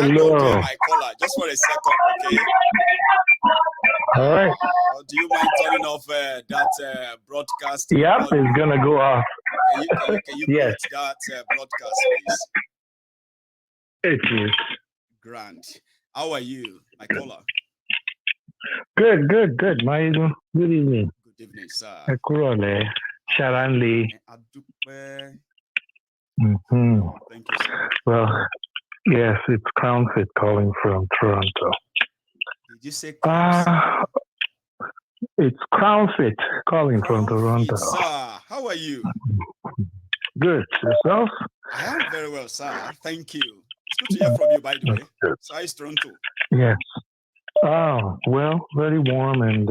hang on there, Hello. my caller, just for a second, okay? All right. Do you mind turning off that broadcast? Yep, it's gonna go off. Can you Yes. mute that broadcast, please? It is. Grand. How are you, my caller? Good. Maidu. Good evening. Good evening, sir. Ekurole. Sharanli. Thank you, sir. Well, yes, it's Crowdfeet calling from Toronto. Did you say it's Crowdfeet calling from Toronto. Sir, how are you? Good. Yourself? I am very well, sir. Thank you. It's good to hear from you, by the way. So how is Toronto? Yes. Oh, well, very warm and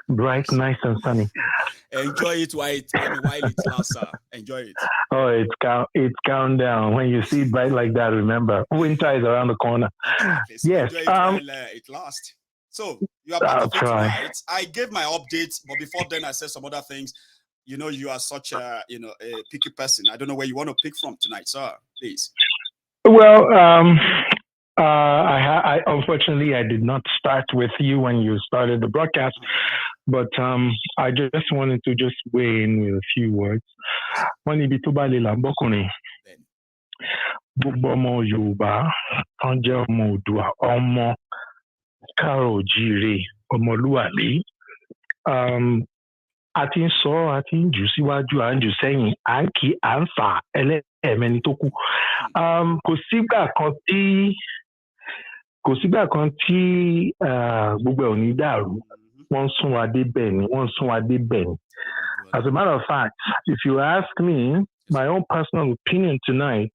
bright, nice and sunny. Enjoy it while it lasts, sir. Enjoy it. Oh, it's countdown. When you see it bright like that, remember, winter is around the corner. Exactly. So yes. Enjoy it while it lasts. So you are part of it tonight. I gave my updates, but before then I said some other things. You know, you are such a a picky person. I don't know where you want to pick from tonight, sir. Please. Well, I unfortunately I did not start with you when you started the broadcast, but I just wanted to just weigh in with a few words. Gbogbo ọmọ Yorùbá tán jẹ́ ọmọ Oòduà, ọmọ káàárọ̀-o-jíire, ọmọlúwàbí. A ti ń sọ, a ti ń jù síwájú, à ń jù sẹ́yìn, à ń kì í, à ń fà ẹlẹ́ẹ̀mẹni tó kù. Kò sígbà kan tí gbogbo ẹ̀ ò ní dàrú. Wọ́n ń sún wa débẹ̀ ni. As a matter of fact, if you ask me, my own personal opinion tonight,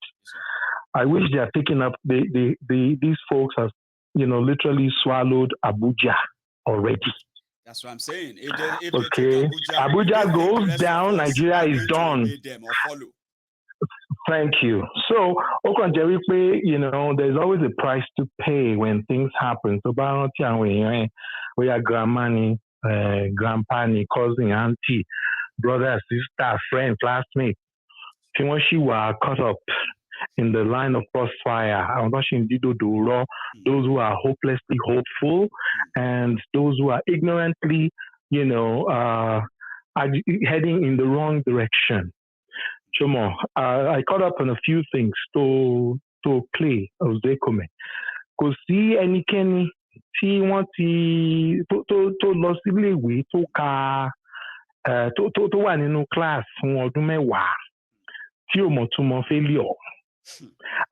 I wish they are picking up. These folks have, literally swallowed Abuja already. That's what I'm saying. If okay, Abuja goes down, Nigeria is done. Thank you. So, there's always a price to pay when things happen. So, we are grandma, grandpa, cousin, auntie, brother, sister, friend, classmate. She were caught up in the line of crossfire. Those who are hopelessly hopeful and those who are ignorantly, are heading in the wrong direction. I caught up on a few things to play Ozekome. Kò sí ẹnikẹ́ni tí wọ́n ti tó lọ sílé ìwé tó ka tó wà nínú class fún ọdún mẹ́wàá tí ò mọ̀ túmọ̀ failure.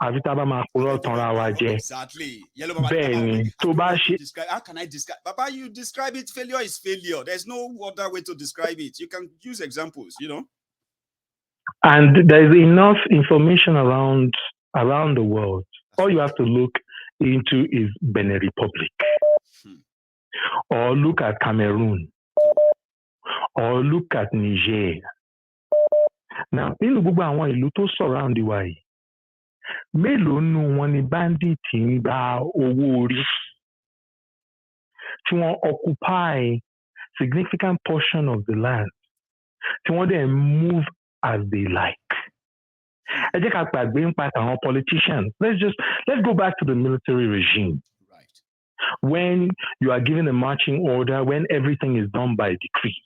Àfi tá a bá máa purọ́ tanra wa jẹ. Exactly. Bẹ́ẹ̀ni, tó bá ṣe. How can I describe? Papa, you describe it. Failure is failure. There's no other way to describe it. You can use examples, And there's enough information around the world. All you have to look into is Benin Republic, or look at Cameroon, or look at Niger. Now, nínú gbogbo àwọn ìlú tó surround wa yìí, mélòó nínú wọn ni bandit ń gba owó orí tí wọ́n occupy significant portion of the land tí wọ́n dẹ̀ move as they like. Ẹ jẹ́ ká gbàgbé nípa àwọn politicians. Let's go back to the military regime. Right. When you are given a marching order, when everything is done by decree.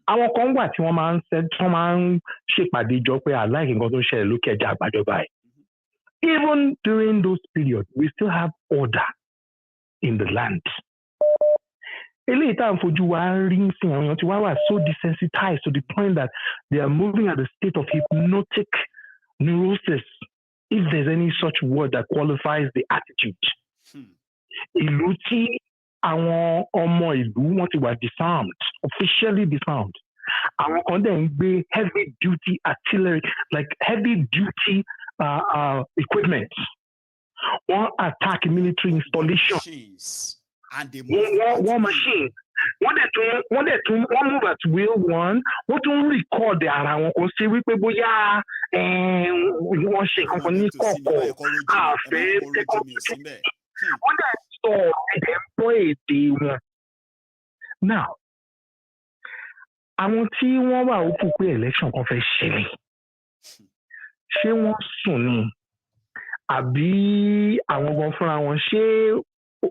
Àwọn kan wà tí wọ́n máa ń ṣèpàdé jọ pé àláìkí nǹkan tó ń ṣẹlẹ̀ lókè ẹja àgbàjọba ẹ̀. Even during those periods, we still have order in the land. Eléyìí tá à ń fojú wa rí sí àwọn èèyàn tí wá wà so desensitized to the point that they are moving at a state of hypnotic neurosis, if there's any such word that qualifies the attitude. Ìlú tí àwọn ọmọ ìlú wọn ti wà disarmed, officially disarmed. Àwọn kan dẹ̀ ń gbé heavy duty artillery, like heavy duty equipment. One attack military installations. And they one machine. Wọ́n move at will one. Wọ́n tún record ara wọn kò sí wípé bóyá wọ́n ṣe kankan ní kọ̀ọ̀kọ̀ àfẹ́ tẹ́kọ̀ọ́. Wọ́n dẹ̀ sọ ẹ̀dẹ̀ èdè wọn. Now, àwọn tí wọ́n wà ó kú pé election kan fẹ́ ṣẹlẹ̀, ṣé wọ́n sùn ni àbí àwọn gan fúnra wọn ṣé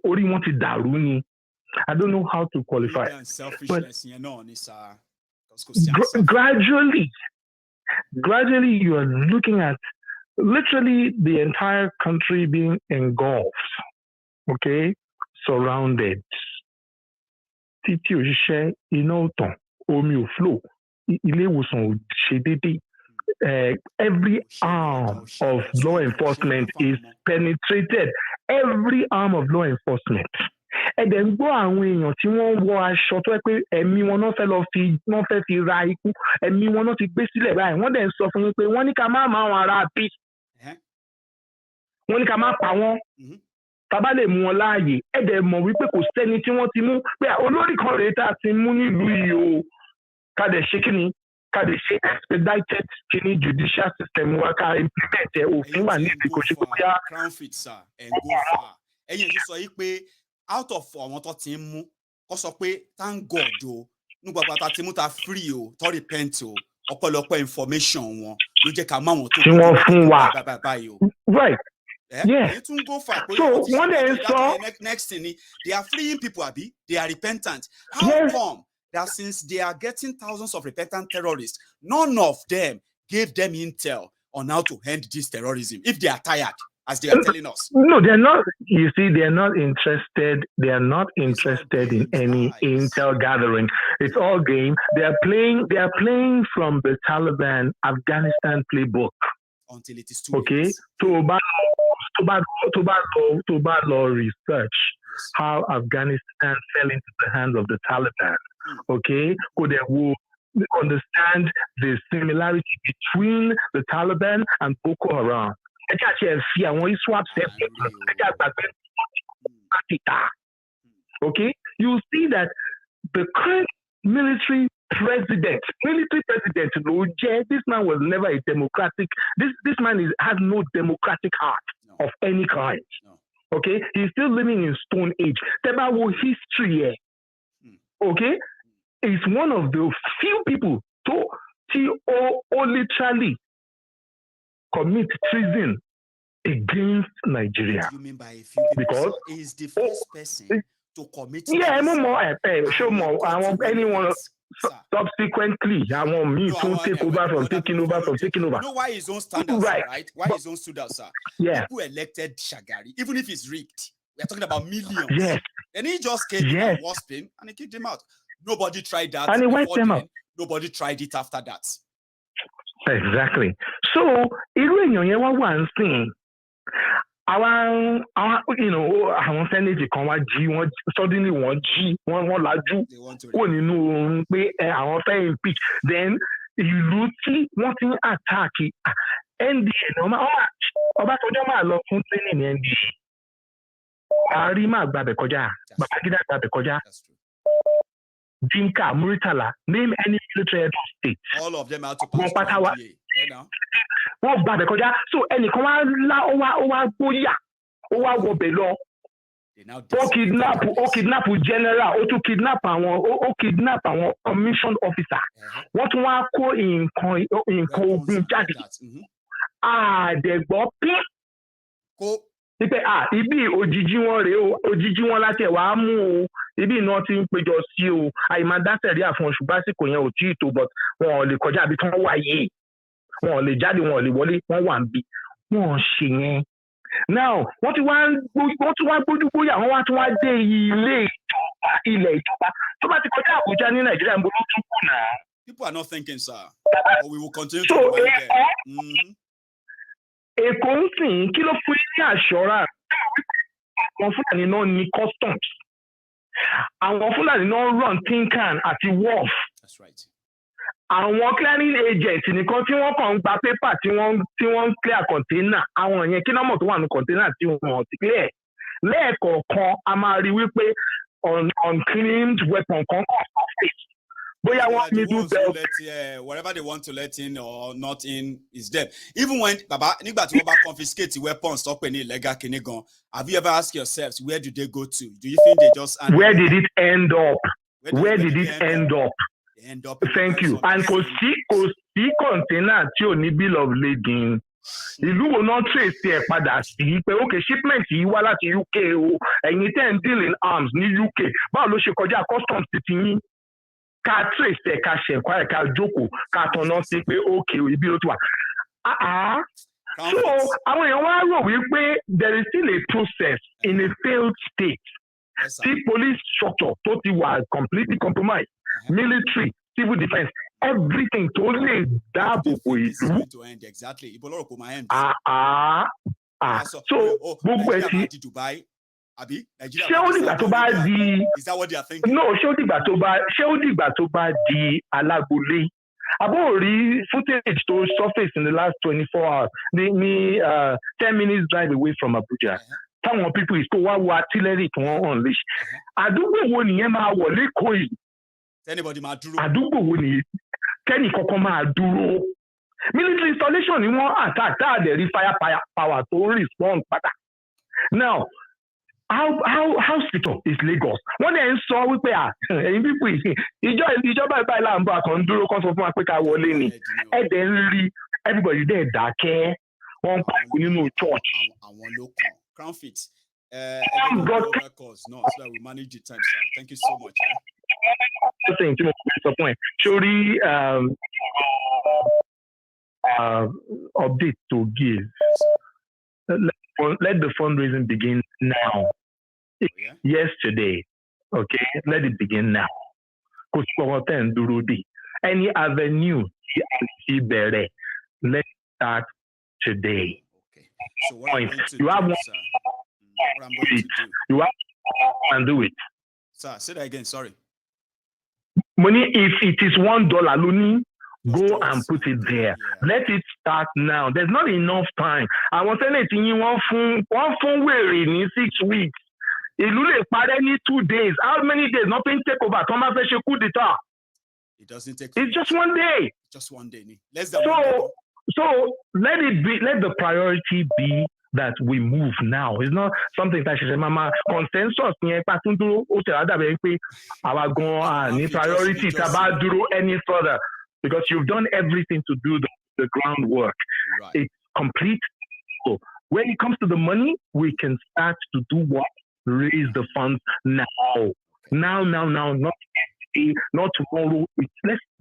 orí wọn ti dàrú ni. I don't know how to qualify. But gradually you are looking at literally the entire country being engulfed, okay, surrounded. Títí òṣìṣẹ́ iná ò tàn, omi ò flow, ilé ìwòsàn ò ṣe déédéé. Every arm of law enforcement is penetrated. Every arm of law enforcement. Ẹ̀dẹ̀ ń gbọ́ àwọn èèyàn tí wọ́n wọ aṣọ tó ẹ pé ẹ̀mí wọn náà wọ́n fẹ́ fi ra ikú, ẹ̀mí wọn náà ti gbé sílẹ̀ báyìí. Wọ́n dẹ̀ ń sọ fún yín pé wọ́n ní ká má máa wọn ará bí. Wọ́n ní ká má pa wọ́n. Tàbá lè mú wọn láàyè. Ẹ̀dẹ̀ mọ̀ wípé kò sẹ́ni tí wọ́n ti mú pé olórí kan rèé tá a ti mú nílùú yìí o. Ká dẹ̀ ṣe kí ni? Ká lè ṣe expedited kini judicial system wa ká implement òfin wà ní ìdíkò ṣe kó yá. Crowdfeet sir and go far. Ẹ̀yin ti sọ yìí pé out of àwọn tó ti ń mú kó sọ pé thank God o nígbà pátá tí mú ta free o tó repent o ọ̀pọ̀lọpọ̀ information wọn ló jẹ́ ká má wọn tó tí wọ́n fún wa. Right. Yeah. So one day so next thing they are freeing people, abi? They are repentant. How come that since they are getting thousands of repentant terrorists, none of them gave them intel on how to end this terrorism if they are tired, as they are telling us? No, they're not. You see, they're not interested. They are not interested in any intel gathering. It's all game. They are playing from the Taliban Afghanistan playbook. Until it is too okay. To law research how Afghanistan fell into the hands of the Taliban. Okay, could they understand the similarity between the Taliban and Boko Haram? Okay, you see that the current military president, this man was never a democratic. This man has no democratic heart of any kind. No. Okay, he's still living in Stone Age. Tebawo history, okay, is one of the few people to literally commit treason against Nigeria. What do you mean by a few people? Because he's the first person to commit. Yeah, show more. I want anyone. Subsequently, I want me to take over from taking over. You know why his own standards, right? Why his own stood out, sir? Yeah. People elected Shagari, even if it's rigged. We're talking about millions. Yes. And he just came and wasp him and he kicked him out. Nobody tried that. And he wiped them out. Nobody tried it after that. Exactly. So, one thing. Àwọn sẹ́nẹ̀tì kan wá jí wọ́n suddenly wọ́n lajú wò nínú oorun pé àwọn fẹ́ impeach then ìlú tí wọ́n ti ń attack NDA Ọbásanjọ́ máa lọ fún training ní NDA àárí máa gbàbẹ̀ kọjá Babangida gbàbẹ̀ kọjá Dinka Muritala name any military head of state. All of them are to pass NDA. Wọ́n gbàbẹ̀ kọjá so ẹnìkan wá wá gbóyà ó wá wọbẹ̀ lọ ó kidnap general ó tún kidnap àwọn commission officer wọ́n tún wá kó nǹkan ogun jáde àdẹ̀gbọ́ pín pípẹ́ ibi òjijì wọn rèé o òjijì wọn láti ẹ̀wà á mú o ibi iná ti ń péjọ sí o àìmọ̀ dásẹ̀rí àfọ̀n ṣùgbọ́n àsìkò yẹn ò tí ì tó but wọn ò lè kọjá àbí tí wọ́n wà yìí. Wọn ò lè jáde wọn ò lè wọlé wọn wà ń bí wọn ṣe yẹn now wọ́n ti wá gbójúgbóyà wọ́n wá tún wá dé ilé ìjọba tó bá ti kọjá Abuja ní Nàìjíríà ń bolo tún kù náà. People are not thinking, sir, but we will continue to remind them. Èkó ń sìn kí ló fún ní assurance àwọn Fúlàní náà ní customs àwọn Fúlàní náà run Tinkan àti Wharf. That's right. Àwọn clearing agent nìkan tí wọ́n kàn ń gba pépà tí wọ́n ń clear container àwọn yẹn kí nọ́mọ̀ tó wà ní container tí wọ́n ti clear lẹ́ẹ̀kọ̀ọ̀kan a máa rí wípé unclaimed weapon kan kàn surface bóyá wọ́n middle belt. Whatever they want to let in or not in is there. Even when baba nígbà tí wọ́n bá confiscate weapons tó pè ní illegal kìíní gan, have you ever asked yourselves where do they go to? Do you think they just where did it end up? Where did it end up? Thank you. And kò sí container tí ò ní bill of lading. ìlú wo náà trace ẹ̀ padà sí pé ok shipment yìí wá láti UK o ẹ̀yin tẹ́ ń deal in arms ní UK báwo ló ṣe kọjá customs ti yín ká trace ẹ̀ ká ṣẹ̀kọ́ ẹ̀ ká jókòó ká tanná sí pé ok ibi ló ti wà. So àwọn èèyàn wá rò wípé there is still a process in a failed state. The police structure tó ti wà completely compromised, military, civil defense, everything tó lè dáàbò bò ìlú. So gbogbo ẹ̀ tí ṣé ó dìgbà tó bá di no ṣé ó dìgbà tó bá di alágbolé àbó rí footage tó surface in the last 24 hours ní 10 minutes drive away from Abuja. Táwọn people is tó wá wo artillery tí wọ́n unleash. Àdúgbò wo nìyẹn máa wọ̀ lẹ́kọ̀ọ́ yìí? Àdúgbò wo nìyẹn? Kẹ́ni kankan máa dúró. Military installation ni wọ́n attack tá a dẹ̀ rí fire power tó respond padà. Now, how strict is Lagos? Wọ́n dẹ̀ ń sọ wípé ẹ̀yin people yìí ìjọba ìbáyìí là ń bọ̀ àkàn dúró kán sọ fún wa pé ká wọlé ni. Ẹ dẹ̀ ń rí everybody dẹ̀ dákẹ́. Wọ́n ń pariwo nínú church. Àwọn ló kàn. Crowdfeet. Records, no, so that we manage the time, sir. Thank you so much. Surely, update to give. Let the fundraising begin now. Yesterday, okay? Let it begin now. Any avenue, let it start today. So what I'm going to do, sir, what I'm going to do. You have to do it. Sir, say that again, sorry. Money, if it is $1, Luni, go and put it there. Let it start now. There's not enough time. I want anything you want from where in 6 weeks. It will only 2 days. How many days? Nothing take over. Thomas coup d'etat. It doesn't take. It's just 1 day. Just 1 day. Less than 1 day. So let the priority be that we move now. It's not something that she said, Mama, consensus priority to any further because you've done everything to do the groundwork. Right. It's complete. So when it comes to the money, we can start to do what? Raise the funds now. Now, not tomorrow.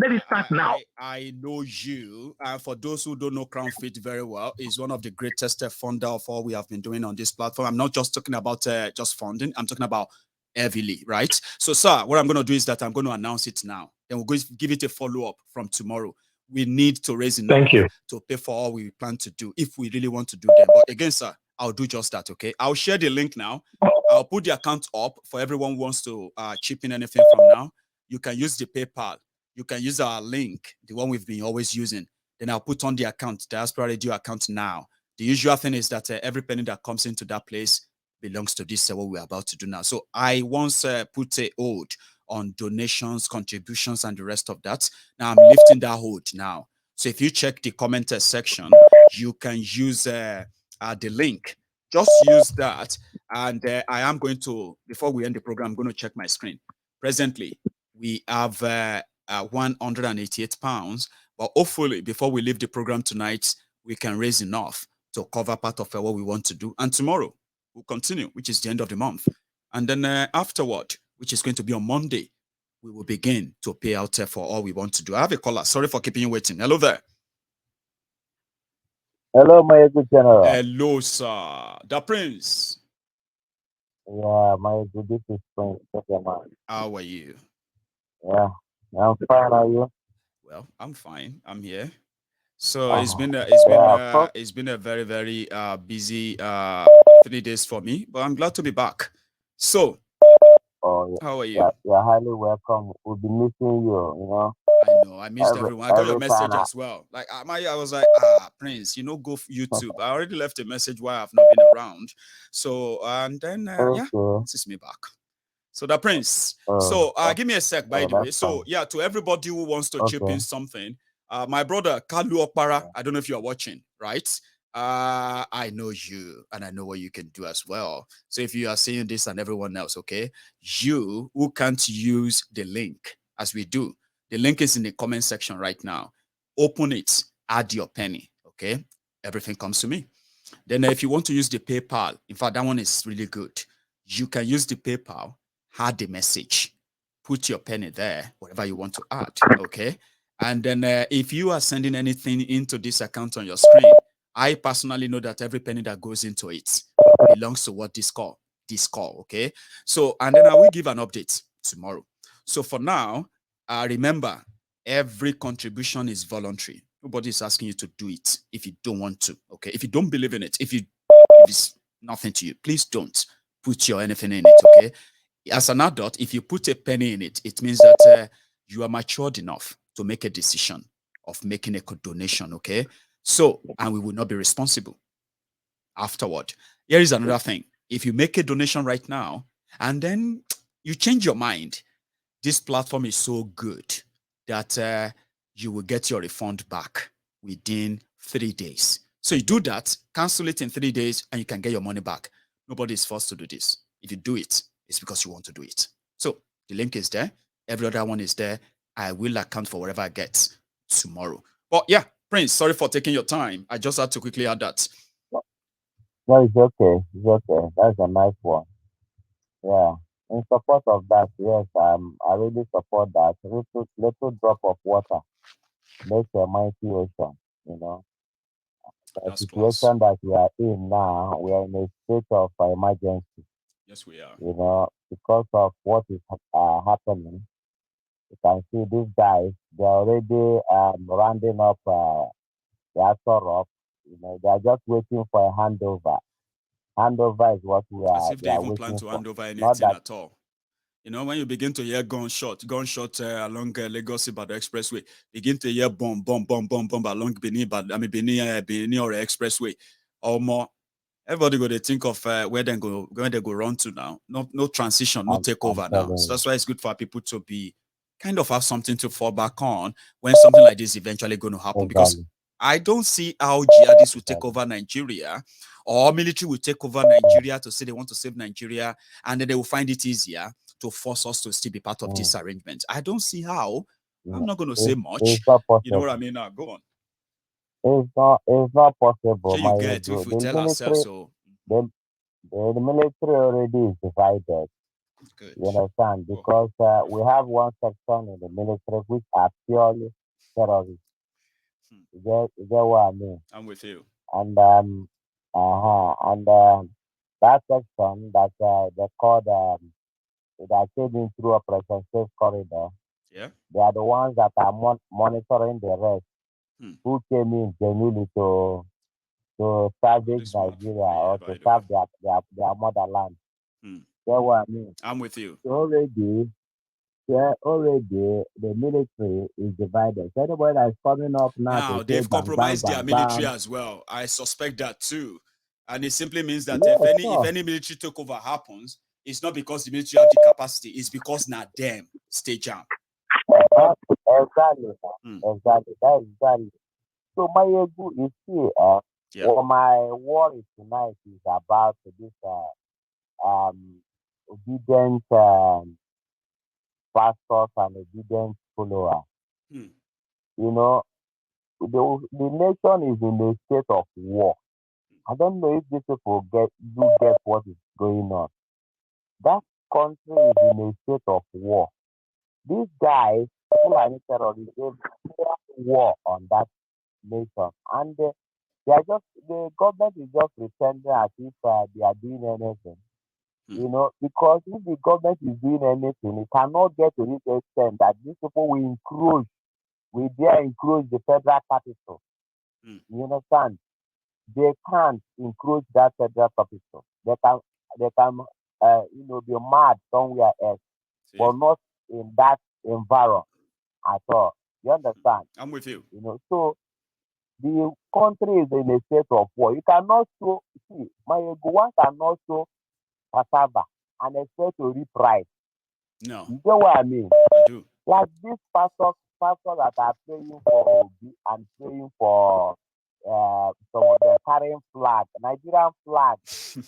Let it start now. I know you. For those who don't know Crowdfeet very well, is one of the greatest funder of all we have been doing on this platform. I'm not just talking about just funding. I'm talking about heavily, right? So, sir, what I'm going to do is that I'm going to announce it now. Then we're going to give it a follow-up from tomorrow. We need to raise enough to pay for all we plan to do if we really want to do them. But again, sir, I'll do just that, okay? I'll share the link now. I'll put the account up for everyone who wants to chip in anything from now. You can use the PayPal. You can use our link, the one we've been always using. Then I'll put on the account, Diaspora Radio account now. The usual thing is that every penny that comes into that place belongs to this, what we're about to do now. So I once put a hold on donations, contributions, and the rest of that. Now I'm lifting that hold now. So if you check the comment section, you can use the link. Just use that. And I am going to, before we end the program, I'm going to check my screen. Presently, we have 188 pounds, but hopefully before we leave the program tonight, we can raise enough to cover part of what we want to do. And tomorrow we'll continue, which is the end of the month. And then afterward, which is going to be on Monday, we will begin to pay out for all we want to do. I have a caller. Sorry for keeping you waiting. Hello there. Hello, my good general. Hello, sir. The Prince. Yeah, my good, this is Prince. How are you? Yeah, I'm fine. Are you? Well, I'm fine. I'm here. So it's been a very, very busy 3 days for me, but I'm glad to be back. So, how are you? Yeah, you're highly welcome. We'll be missing you. You know. I know. I missed everyone. I got your message as well. Like I was like, Prince, go YouTube. I already left a message why I've not been around. So and then this is me back. So the Prince. Give me a sec, by the way. So fine. To everybody who wants to chip in something, my brother Kalu Okpara, I don't know if you are watching, right? I know you and I know what you can do as well. So if you are seeing this and everyone else, okay, you who can't use the link as we do, the link is in the comment section right now. Open it, add your penny, okay? everything comes to me. Then if you want to use the PayPal, in fact, that one is really good. You can use the PayPal, add the message, put your penny there, whatever you want to add, okay? And then if you are sending anything into this account on your screen, I personally know that every penny that goes into it belongs to what this call, okay? So, and then I will give an update tomorrow. So for now, remember, every contribution is voluntary. Nobody is asking you to do it if you don't want to, okay? If you don't believe in it, if it's nothing to you, please don't put your anything in it, okay? As an adult, if you put a penny in it, it means that you are matured enough to make a decision of making a donation, okay? So, and we will not be responsible afterward. Here is another thing. If you make a donation right now and then you change your mind, this platform is so good that you will get your refund back within 3 days. So you do that, cancel it in 3 days, and you can get your money back. Nobody is forced to do this. If you do it, it's because you want to do it. So the link is there. Every other one is there. I will account for whatever I get tomorrow. But yeah, Prince, sorry for taking your time. I just had to quickly add that. No, it's okay. It's okay. That's a nice one. Yeah. In support of that, yes, I really support that. Little drop of water makes a mighty ocean, you know. The That's class. situation that we are in now, we are in a state of emergency, Yes, we are. you know, because of what is happening. You can see these guys, they're already rounding up their sorrow. You know, they're just waiting for a handover. Handover is what As if we they are even plan waiting to for. hand over Not anything that at all. You know, when you begin to hear gunshot along Lagos Ibadan Expressway, begin to hear bomb along Benin or Expressway, or more. Everybody go to think of where they go run to now. No transition, no I'm takeover now. telling So you. that's why it's good for people to be kind of have something to fall back on when something like this eventually going to happen. Because Exactly. I don't see how jihadists will take Exactly. over Nigeria or military will take over Nigeria to say they want to save Nigeria, and then they will find it easier to force us to still be part of this Mm. arrangement. I don't see how. I'm No, not going to say it's much. not You know what I possible. mean? Now, go on. It's not possible, Sure, you my get ego. if we tell ourselves so. The, the military already is divided. Good. You understand? Oh, Because we have one section in the military which are purely terrorists. hmm. You get what I mean? I'm with you. And and that section that they called that came in through Operation Safe Corridor, Yeah. they are the ones that are monitoring the rest Hmm. who came in genuinely to Oh, salvage this map. Nigeria Yeah, or by to the way. serve their motherland. Hmm. Get what I mean? I'm with you. So already, yeah, already the military is divided. So anybody that is coming up now to Now say they've bang bang compromised their bang military bang, as well. I suspect that too. And it simply means that yeah, if sure. any military takeover happens, it's not because the military have the capacity, it's because now them stay jam. Exactly, Hmm. exactly, that's exactly. So my ego is here. Yeah. Well, my worry tonight is about this obedient pastors and obedient followers. Hmm. You know, the nation is in a state of war. I don't know if these people get what is going on. That country is in a state of war. These guys, Fulani terrorists, they declare war on that nation, and they are just the government is just pretending as if they are doing anything. Hmm. You know, because if the government is doing anything, it cannot get to this extent that these people will dare encroach the federal capital. Hmm. You understand? They can't encroach that federal capital. They can be mad somewhere else, See? but not in that environment at all. You understand? I'm with you. You know, so the country is in a state of war. You cannot show see my ego, one cannot show cassava and expect to reap rice. No, You get what I mean? I do. Like these pastors that are praying for Obi and praying for some of them carrying flag, Nigerian flag,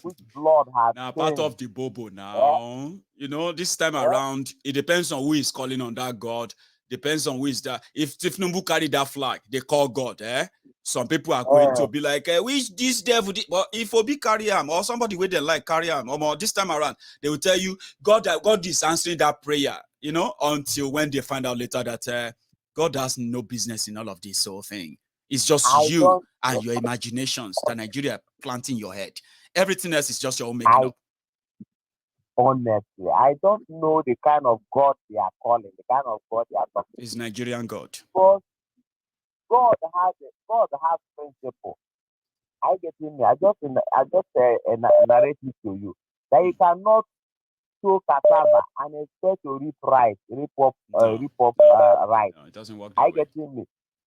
which blood has Now, part stained. of the bobo Eh, now, you know, this time eh, around, it depends on who is calling on that God. Depends on who is that. If Tinubu carry that flag, they call God, eh? Some people are going to be like, which this devil did? But if Obi carry him or somebody with they like carry him, or this time around, they will tell you God is answering that prayer, until when they find out later that God has no business in all of this whole thing. It's just you and your imaginations that Nigeria planting your head. Everything else is just your own making up. Honestly, I don't know the kind of God they are calling, the kind of God they are talking. It's Nigerian God. Because God has principle. I get in there. I just narrate it to you that you cannot sow cassava and expect to reap rice, reap up rice. No, it doesn't work. I get in me.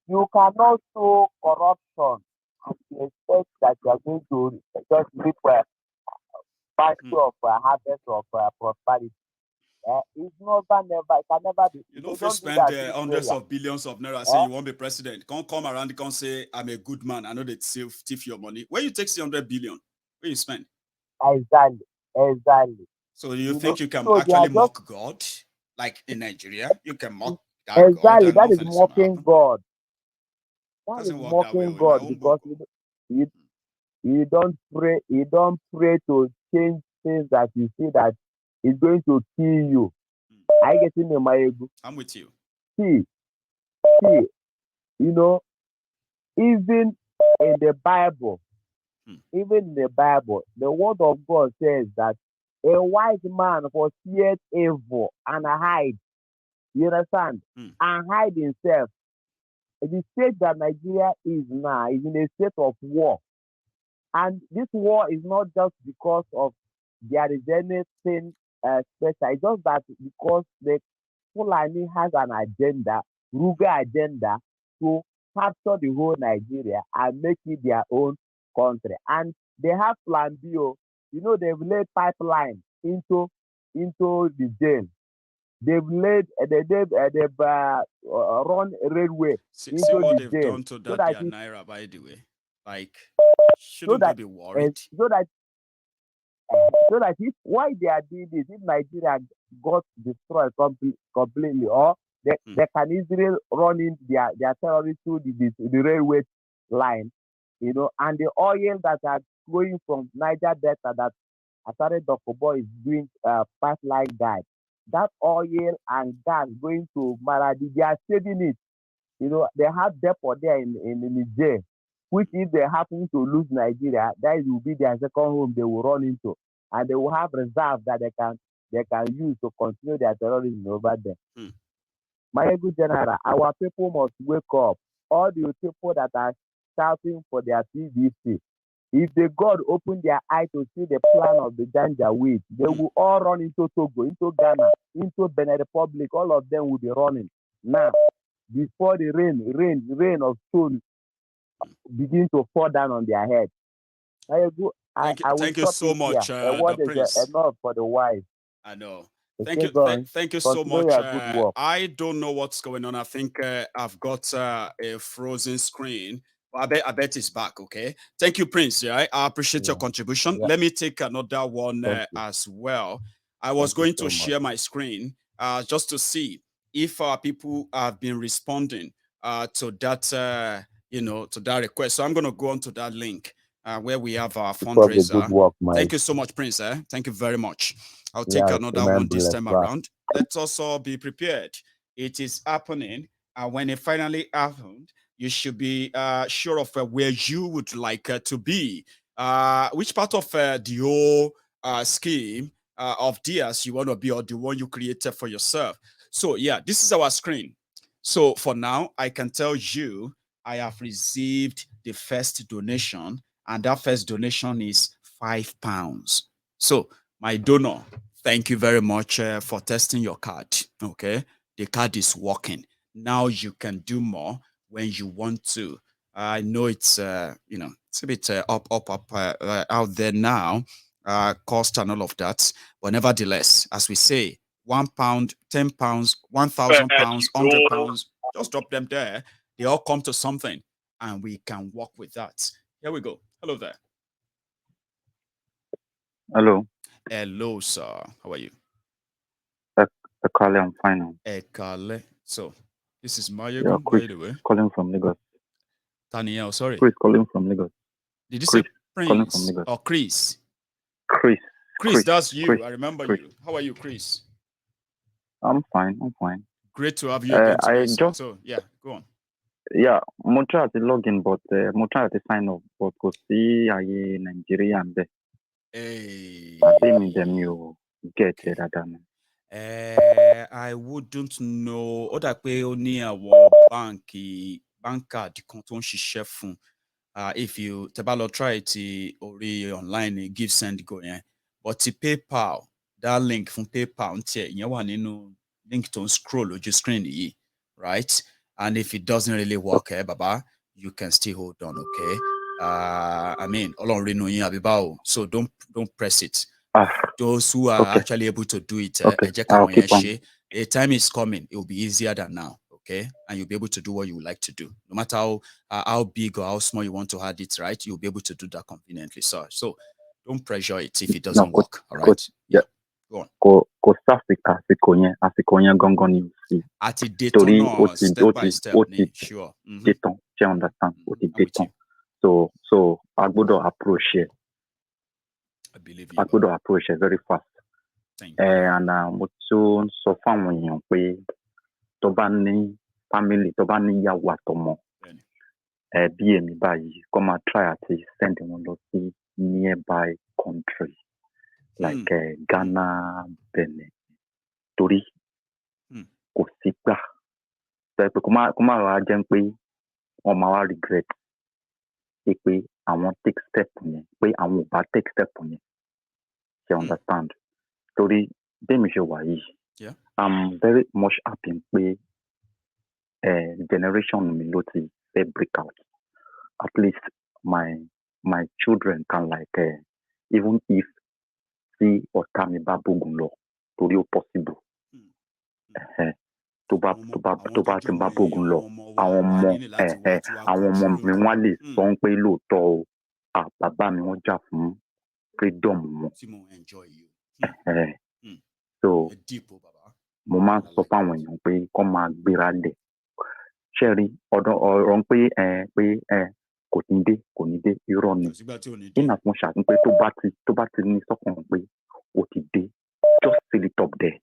You cannot sow corruption and expect that you are going to just reap harvest of prosperity. It's never. It can never be. You don't spend hundreds of billions of naira saying you won't be president. Can't come around and say I'm a good man. I know they thief your money. Where you take 100 billion? Where you spend? Exactly. So you think you can actually mock God, like in Nigeria? You can mock that God. Exactly. That is mocking God. That is doesn't work that way mocking God because you don't pray. You don't pray to change things that you see that is going to kill you. I get in my ego. I'm with you. See, even in the Bible, the word of God says that a wise man foreseeth evil and hide. You understand? And hide himself. The state that Nigeria is now is in a state of war. And this war is not just because of there is anything special. It's just that because the Fulani has an agenda, Ruga agenda, to capture the whole Nigeria and make it their own country. And they have plan B. They've laid pipeline into the jail. They've run railway into what they've done to that naira, by the way. Like, shouldn't they be worried? So that why they are doing this, if Nigeria got destroyed completely, or they can easily run in their terrorists through the railway line, and the oil that are flowing from Niger Delta that Asare Dokubo is doing pipeline guide. That oil and gas going to Maradi, they are saving it. They have depot there in Niger, which if they happen to lose Nigeria, that will be their second home they will run into. And they will have reserve that they can use to continue their terrorism over there. My good general, our people must wake up. All the people that are shouting for their PVC, if the God open their eye to see the plan of the Janjaweed, they will all run into Togo, into Ghana, into Benin Republic. All of them will be running now before the rain of stone begin to fall down on their head. Thank you so much. What is enough for the wise? I know. Thank you so much. I don't know what's going on. I think I've got a frozen screen. I bet it's back. Okay. Thank you, Prince. Yeah, I appreciate your contribution. Let me take another one as well. I was going to share my screen just to see if people have been responding to that, to that request. So I'm going to go on to that link where we have our fundraiser. Thank you so much, Prince. Thank you very much. I'll take another one this time around. Let's also be prepared. It is happening. And when it finally happened, you should be sure of where you would like to be. Which part of the whole scheme of theirs you want to be, or the one you created for yourself. So yeah, this is our screen. So for now, I can tell you I have received the first donation, and that first donation is £5. So my donor, thank you very much for testing your card. Okay, the card is working. Now you can do more when you want to. I know it's it's a bit up out there now, cost and all of that. But nevertheless, as we say, £1, £10, £1,000, £100, just drop them there. They all come to something, and we can work with that. Here we go. Hello there. Hello. Hello, sir. How are you? Ekale, I'm fine. Ekale. So, this is Mayegun, by the way. Calling from Lagos. Daniel, sorry. Chris calling from Lagos. Did you Chris say calling from Prince Lagos. or Chris? Chris, that's you. Chris, I remember Chris. you. How are you, Chris? I'm fine. Great to have you again tonight. So, yeah, go on. Yeah, mo try to log in, but mo try to sign up, but kò sí àyè Nàìjíríà ń bẹ̀. Àti mi dẹ̀ mi ò get it dáadáa ni. I wouldn't know. Ó dà pé ó ní àwọn báńkà kan tó ń ṣiṣẹ́ fún. If you tẹ́ bá lọ try ti orí online give send go yẹn. But ti PayPal, that link fún PayPal ń tiẹ̀ ìyẹn wà nínú link tó ń scroll lójú screen yìí, right? And if it doesn't really work, Baba, you can still hold on, okay? I mean, so don't press it. Those who are actually able to do it, I'll keep on. a time is coming. It will be easier than now, okay? And you'll be able to do what you would like to do. No matter how big or how small you want to have it, right? You'll be able to do that conveniently, sir. So don't pressure it if it doesn't work, all right? Yeah. Go on. Kò àsìkò yẹn gangan ni sí. Àti Torí détàn náà step by step ni, sure. Détàn, ṣé understand? Ó ti détàn. So a gbọ́dọ̀ approach it. I believe you. A gbọ́dọ̀ approach it very fast. Thank you. And mo tún sọ fáwọn èèyàn pé tó bá ní family, tó bá ní ìyàwó àtọmọ, bí èmi báyìí, kó máa try àti send wọn lọ sí nearby country. Like Ghana, Benin, torí kò sí gbà. Pé kó má wá jẹ́ pé wọ́n máa wá regret pé àwọn take step yẹn, pé àwọn ò bá take step yẹn. You understand? Torí bẹ́ẹ̀mi ṣe wà yìí, I'm very much happy pé generation mi ló ti fẹ́ break out. At least my children can like even if tí ọ̀tá mi bá bógun lọ torí ó possible. Tó bá ti bá bógun lọ, àwọn ọmọ mi wọ́n lè sọ pé lóòótọ́ o, bàbá mi wọ́n jà fún freedom wọn. So mo máa ń sọ fáwọn èèyàn pé kó máa gbéra lẹ̀. Ṣé rí ọ̀rọ̀ pé kò ní dé irọ́ ni. Iná fún ṣàtún pé tó bá ti ní sọ́kàn pé ó ti dé, just seal it up there.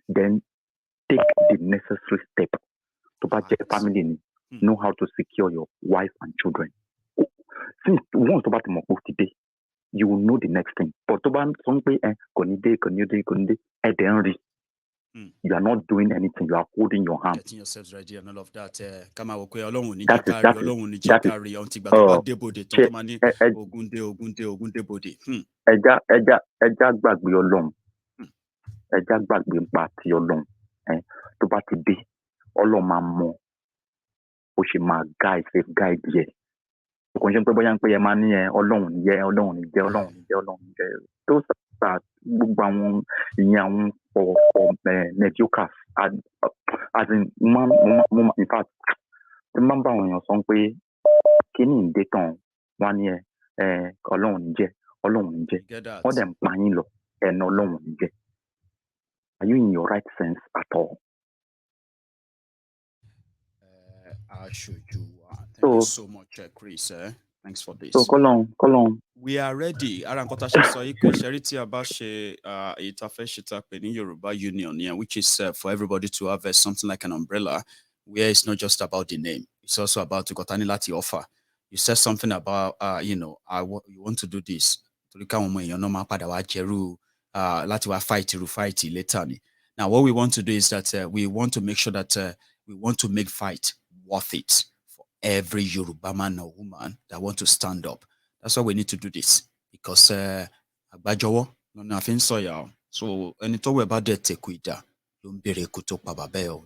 Then take the necessary step. To bá jẹ́ family ni, know how to secure your wife and children. Since once tó bá ti mọ̀ pé ó ti dé, you will know the next thing. But tó bá sọ pé kò ní dé, ẹ̀dẹ̀ ń rí. You are not doing anything. You are holding your hand. Getting yourselves ready and all of that. Ẹja gbàgbé Ọlọ́run. Ẹja gbàgbé nípa ti Ọlọ́run. Tó bá ti dé, Ọlọ́run máa mọ bó ṣe máa guide yẹ. Kò ń ṣe pé bóyá ń pé ẹ máa ní Ọlọ́run ní jẹ́. Tó sà gbogbo àwọn ìyẹn àwọn mediocre as in in fact tí máa ń bá àwọn èèyàn sọ pé kí ní ìdè tán wọ́n ní Ọlọ́run ní jẹ́ wọ́n dẹ̀ ń pa yín lọ ẹ̀nà Ọlọ́run ní jẹ́. Are you in your right sense at all? I'll show you. Thank you so much, Chris. Thanks for this. So, Colon. We are ready. Yoruba Union, which is for everybody to have something like an umbrella, where it's not just about the name. It's also about to Kotani Lati offer. You said something about, you want to do this. Fight later. Now, what we want to do is that we want to make sure that we want to make fight worth it for every Yoruba man or woman that want to stand up. That's why we need to do this, because Agbajowo no nothing so ya. So anytime we about that tequida, don't be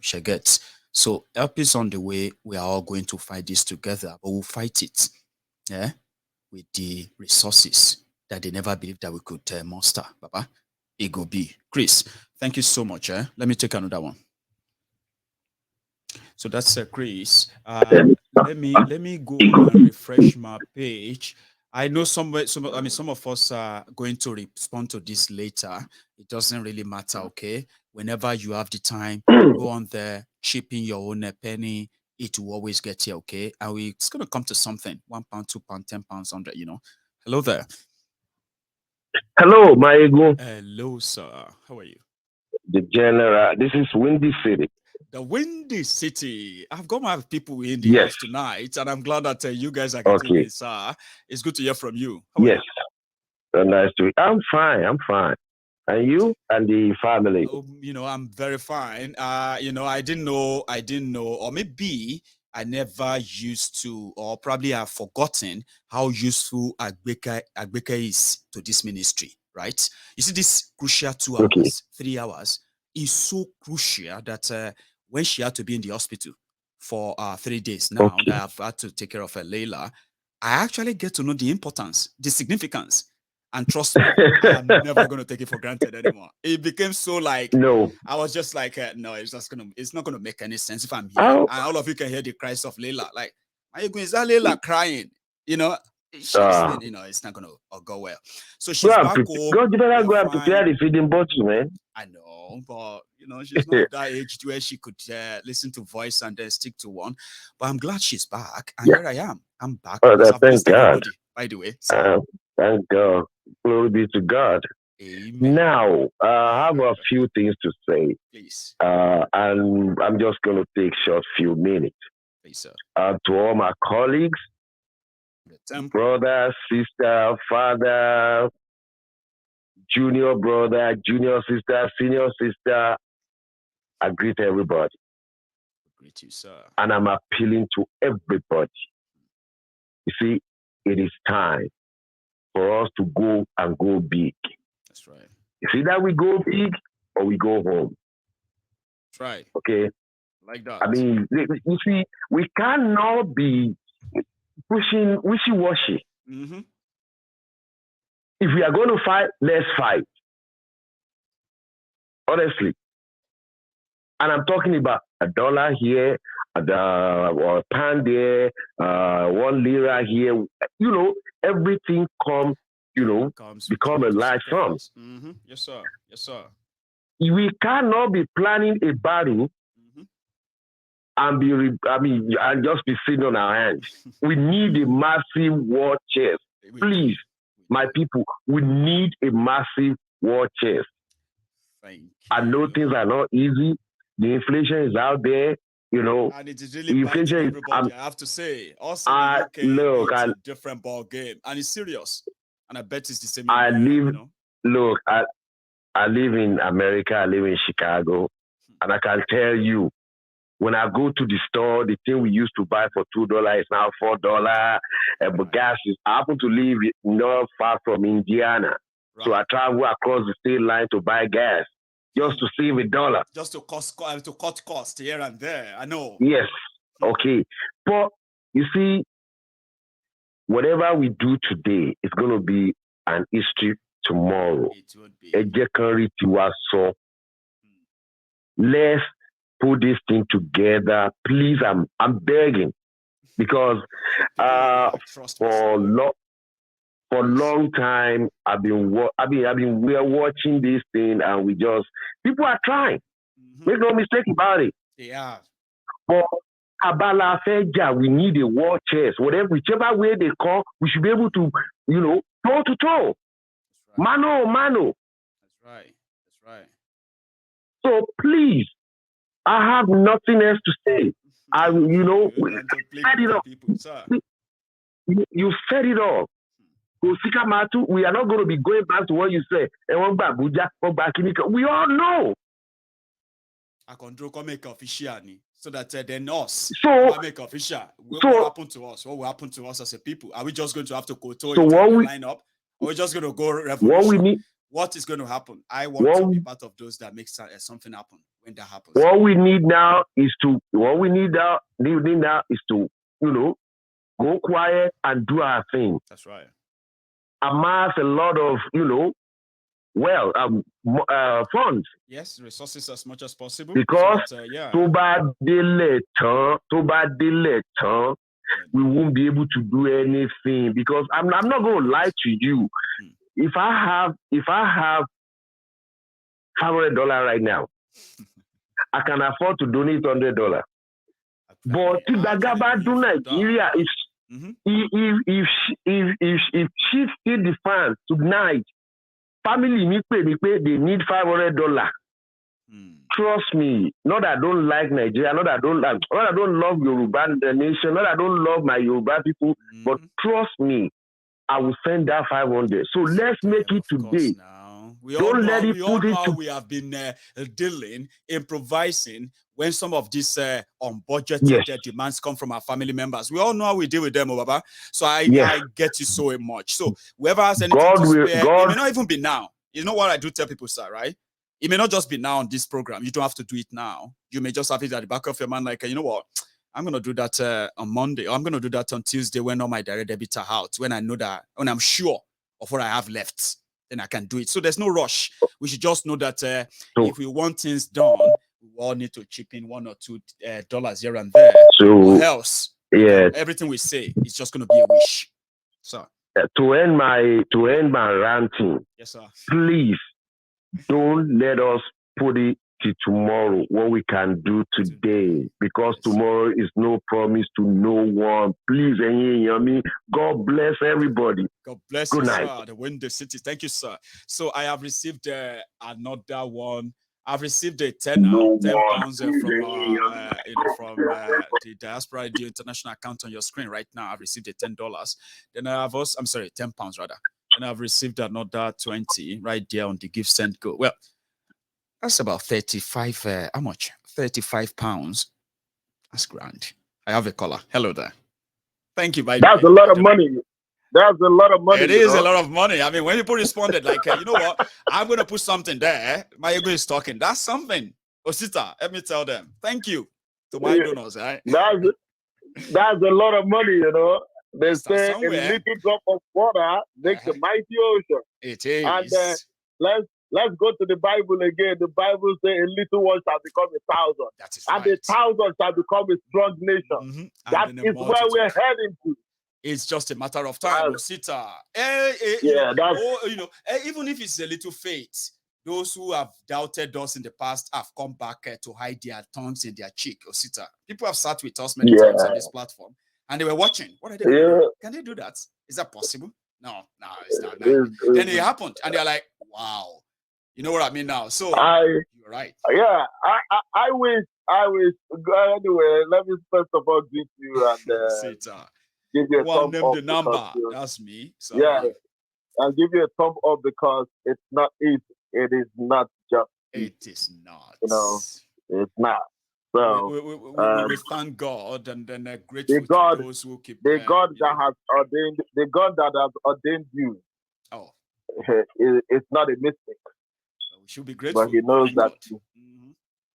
she gets. So help is on the way. We are all going to fight this together, but we'll fight it, with the resources that they never believed that we could muster. Baba, it go be. Chris, thank you so much. Let me take another one. So that's Chris. Let me go and refresh my page. I know some of us are going to respond to this later. It doesn't really matter, okay? Whenever you have the time, go on there, chip in your own penny, it will always get here, okay? And it's going to come to something. £1, £2, £10, £100, you know. Hello there. Hello, my ego. Hello, sir. How are you? The general. This is Windy City. The Windy City. I've got my people in the house tonight, and I'm glad that you guys are getting this, sir. It's good to hear from you. How are you? So nice to. I'm fine. And you and the family? You know, I'm very fine. You know, I didn't know, or maybe I never used to, or probably I've forgotten how useful Agbeka is to this ministry, right? You see, this crucial 2 hours, 3 hours is so crucial that when she had to be in the hospital for 3 days now, that I've had to take care of her, Layla, I actually get to know the importance, the significance. And trust me, I'm never going to take it for granted anymore. It became so like, I was just like, no, it's not going to make any sense if I'm here. And all of you can hear the cries of Layla. Like, is that Layla crying? You know, she's, you know, it's not going to go well. So she's back home. God, you better go and prepare the feeding bottle, man. I know, but, you know, she's not at that age where she could listen to voice and stick to one. But I'm glad she's back. And here I am. I'm back. Thank God. By the way. So. Thank God. Glory be to God. Amen. Now, I have a few things to say. Please. And I'm just going to take short few minutes. Please, sir. To all my colleagues, brother, sister, father, junior brother, junior sister, senior sister, I greet everybody. Greet you, sir. And I'm appealing to everybody. You see, it is time for us to go and go big. That's right. It's either we go big or we go home. That's right. Okay? Like that. I mean, you see, we cannot be pushing wishy-washy. Mm-hmm. If we are going to fight, let's fight. Honestly. And I'm talking about $1 here, or a pound there, 1 lira here. You know, everything comes, you know, become a large sum. Mm-hmm. Yes, sir. Yes, sir. We cannot be planning a battle and and just be sitting on our hands. We need a massive war chest. Please, my people, we need a massive war chest. I know things are not easy. The inflation is out there, you know. And it is really biting everybody, I have to say. Also, the UK, it's a different ball game. And it's serious. And I bet it's the same in Look, I live in America. I live in Chicago. And I can tell you, when I go to the store, the thing we used to buy for $2 is now $4. But gas is, I happen to live not far from Indiana. Right. So I travel across the state line to buy gas just to save $1. Just to cut costs here and there. I know. Yes. Okay. But you see, whatever we do today is going to be an history tomorrow. It would be. Let's put this thing together, please. I'm begging, because for a long time we are watching this thing, and people are trying. Make no mistake about it. Yeah. But Abala Feja, we need a war chest. Whichever way they call, we should be able to, you know, toe to toe, mano mano. That's right. So please, I have nothing else to say. Set it up. You set it up. We are not going to be going back to what you say. We all know. I can make official, so that then us make official. What will happen to us? What will happen to us as a people? Are we just going to have to go to line up? Or are we just going to go revolution? What is going to happen? I want to be part of those that make something happen when that happens. What we need now is to, you know, go quiet and do our thing. That's right. Amass a lot of, you know, funds. Yes, resources as much as possible. Because we won't be able to do anything. Because I'm not going to lie to you. If I have $500 right now, I can afford to donate $100. But Tidagaba do Nigeria, if she still defends tonight, family me pay, they need $500. Trust me, not that I don't like Nigeria, not that I don't love Yoruba the nation, not that I don't love my Yoruba people, but trust me, I will send that 500. So let's make it today. We all know how we have been dealing, improvising when some of these unbudgeted demands come from our family members. We all know how we deal with them, Baba. So I get you so much. So whoever has anything to spare, it may not even be now. You know what I do tell people, sir, right? It may not just be now on this program. You don't have to do it now. You may just have it at the back of your mind, like, you know what? I'm going to do that on Monday. Or I'm going to do that on Tuesday when all my direct debits are out. When I know that, when I'm sure of what I have left, then I can do it. So there's no rush. We should just know that if we want things done, we all need to chip in $1 or $2 here and there. Or else, everything we say is just going to be a wish. So to end my ranting, yes, sir. Please don't let us put it to tomorrow what we can do today, because tomorrow is no promise to no one. Please, God bless everybody. God bless you, sir. The Window City. Thank you, sir. So I have received another one. I've received a £10 from the Diaspora Radio International account on your screen right now. I've received a $10. Then I have also, £10 rather. And I've received another 20 right there on the Give Send Go. Well, that's about 35. How much? £35. That's grand. I have a caller. Hello there. Thank you. That's a lot of money. That's a lot of money. It is a lot of money. I mean, when people responded like, you know what? I'm going to put something there. My ego is talking. That's something. Osita, let me tell them. Thank you to my donors. Right? That's a lot of money, you know. They say a little drop of water makes a mighty ocean. It is. And let's go to the Bible again. The Bible says a little one shall become 1,000. That is and right. 1,000 shall become a strong nation. That is where we're heading to. It's just a matter of time, Osita. Even if it's a little faith, those who have doubted us in the past have come back to hide their tongues in their cheek, Osita. People have sat with us many times on this platform, and they were watching. What are they doing? Can they do that? Is that possible? No, it's not. Then it happened, and they're like, wow. You know what I mean now? So, you're right. Yeah, I wish. Anyway, let me first of all greet you and give you a thumb up. The number. That's me. So, and give you a thumb up because it's not easy. It is not just easy. It is not. You know, it's not. So we thank God and then grateful to those who keep the God that has ordained you. Oh, it's not a mistake. We should be grateful. But He knows that.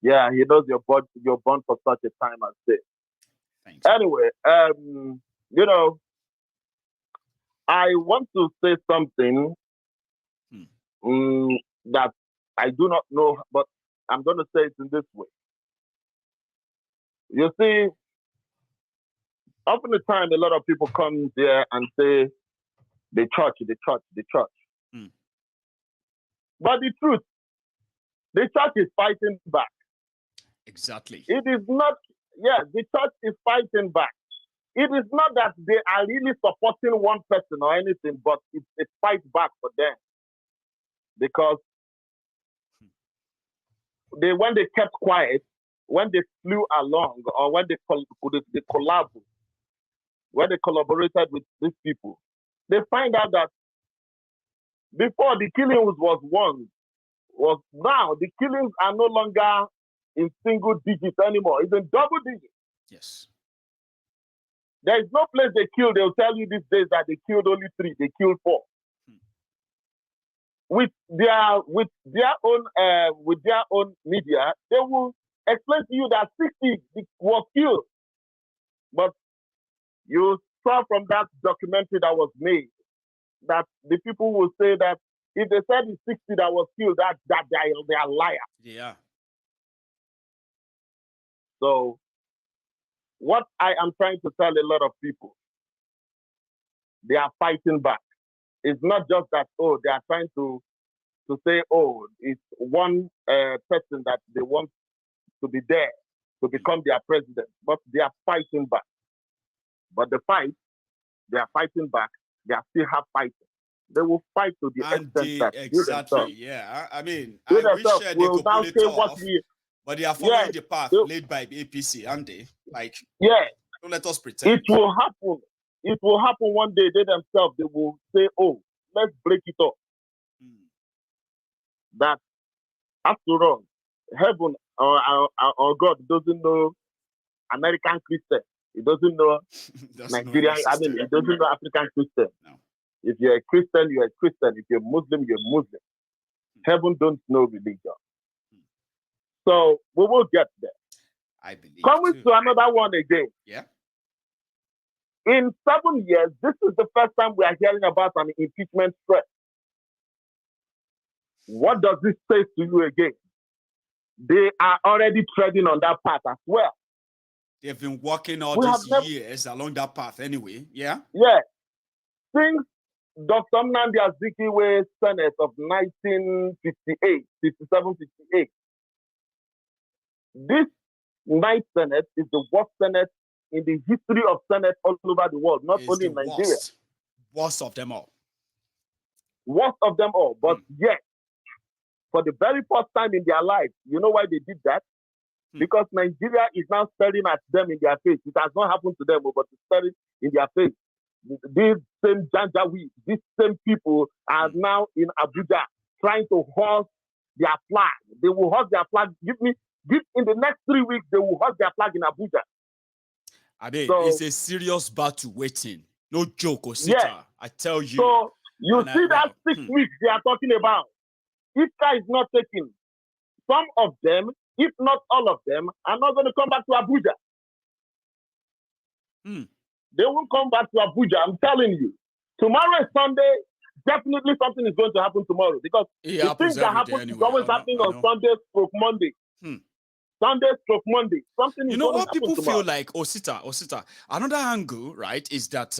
Yeah, He knows you're born for such a time as this. Thank you. Anyway, you know, I want to say something that I do not know, but I'm going to say it in this way. You see, often the time, a lot of people come there and say, the church. But the truth, the church is fighting back. Exactly. It is not, the church is fighting back. It is not that they are really supporting one person or anything, but it's a fight back for them. Because when they kept quiet, when they flew along, or when they collaborated with these people, they find out that before the killings was now the killings are no longer in single digits anymore. It's in double digits. Yes. There is no place they kill. They'll tell you these days that they killed only 3. They killed 4. With their own media, they will explain to you that 60 was killed. But you saw from that documentary that was made that the people will say that if they said it's 60 that was killed, that they are liars. Yeah. So what I am trying to tell a lot of people, they are fighting back. It's not just that, they are trying to say, it's one person that they want to be there to become their president, but they are fighting back. But the fight, they are fighting back. They are still have fighting. They will fight to the extent that exactly. Yeah, I mean, they I wish they will could now pull it say off, what we. but they are following the path laid by the APC, aren't they? Like, don't let us pretend. It will happen. It will happen one day. They themselves, they will say, "Oh, let's break it up." That after all, heaven or God doesn't know American Christian. He doesn't know Nigerian. I mean, he doesn't know African Christian. No. If you're a Christian, you're a Christian. If you're Muslim, you're Muslim. Heaven don't know religion. So we will get there. I believe. Coming to another one again. Yeah. In 7 years, this is the first time we are hearing about an impeachment threat. What does this say to you again? They are already treading on that path as well. They've been walking all these years along that path anyway. Yeah? Yeah. Since Dr. Nnamdi Azikiwe's Senate of 1958, 57, 58, this ninth Senate is the worst Senate in the history of Senate all over the world, not only in Nigeria. Worst of them all. Worst of them all. But yet, for the very first time in their lives, you know why they did that? Because Nigeria is now staring at them in their face. It has not happened to them, but it's staring in their face. These same Janjaweed, these same people are now in Abuja trying to hoist their flag. They will hoist their flag. In the next 3 weeks, they will hoist their flag in Abuja. It's a serious battle waiting. No joke, Osita. I tell you. So you see that 6 weeks they are talking about. If Ika is not taken, some of them, if not all of them, are not going to come back to Abuja. They won't come back to Abuja, I'm telling you. Tomorrow is Sunday. Definitely something is going to happen tomorrow because the things that happen is always happening on Sunday stroke Monday. Sunday stroke Monday. Something is going to happen tomorrow. You know what people feel like, Osita, another angle, right, is that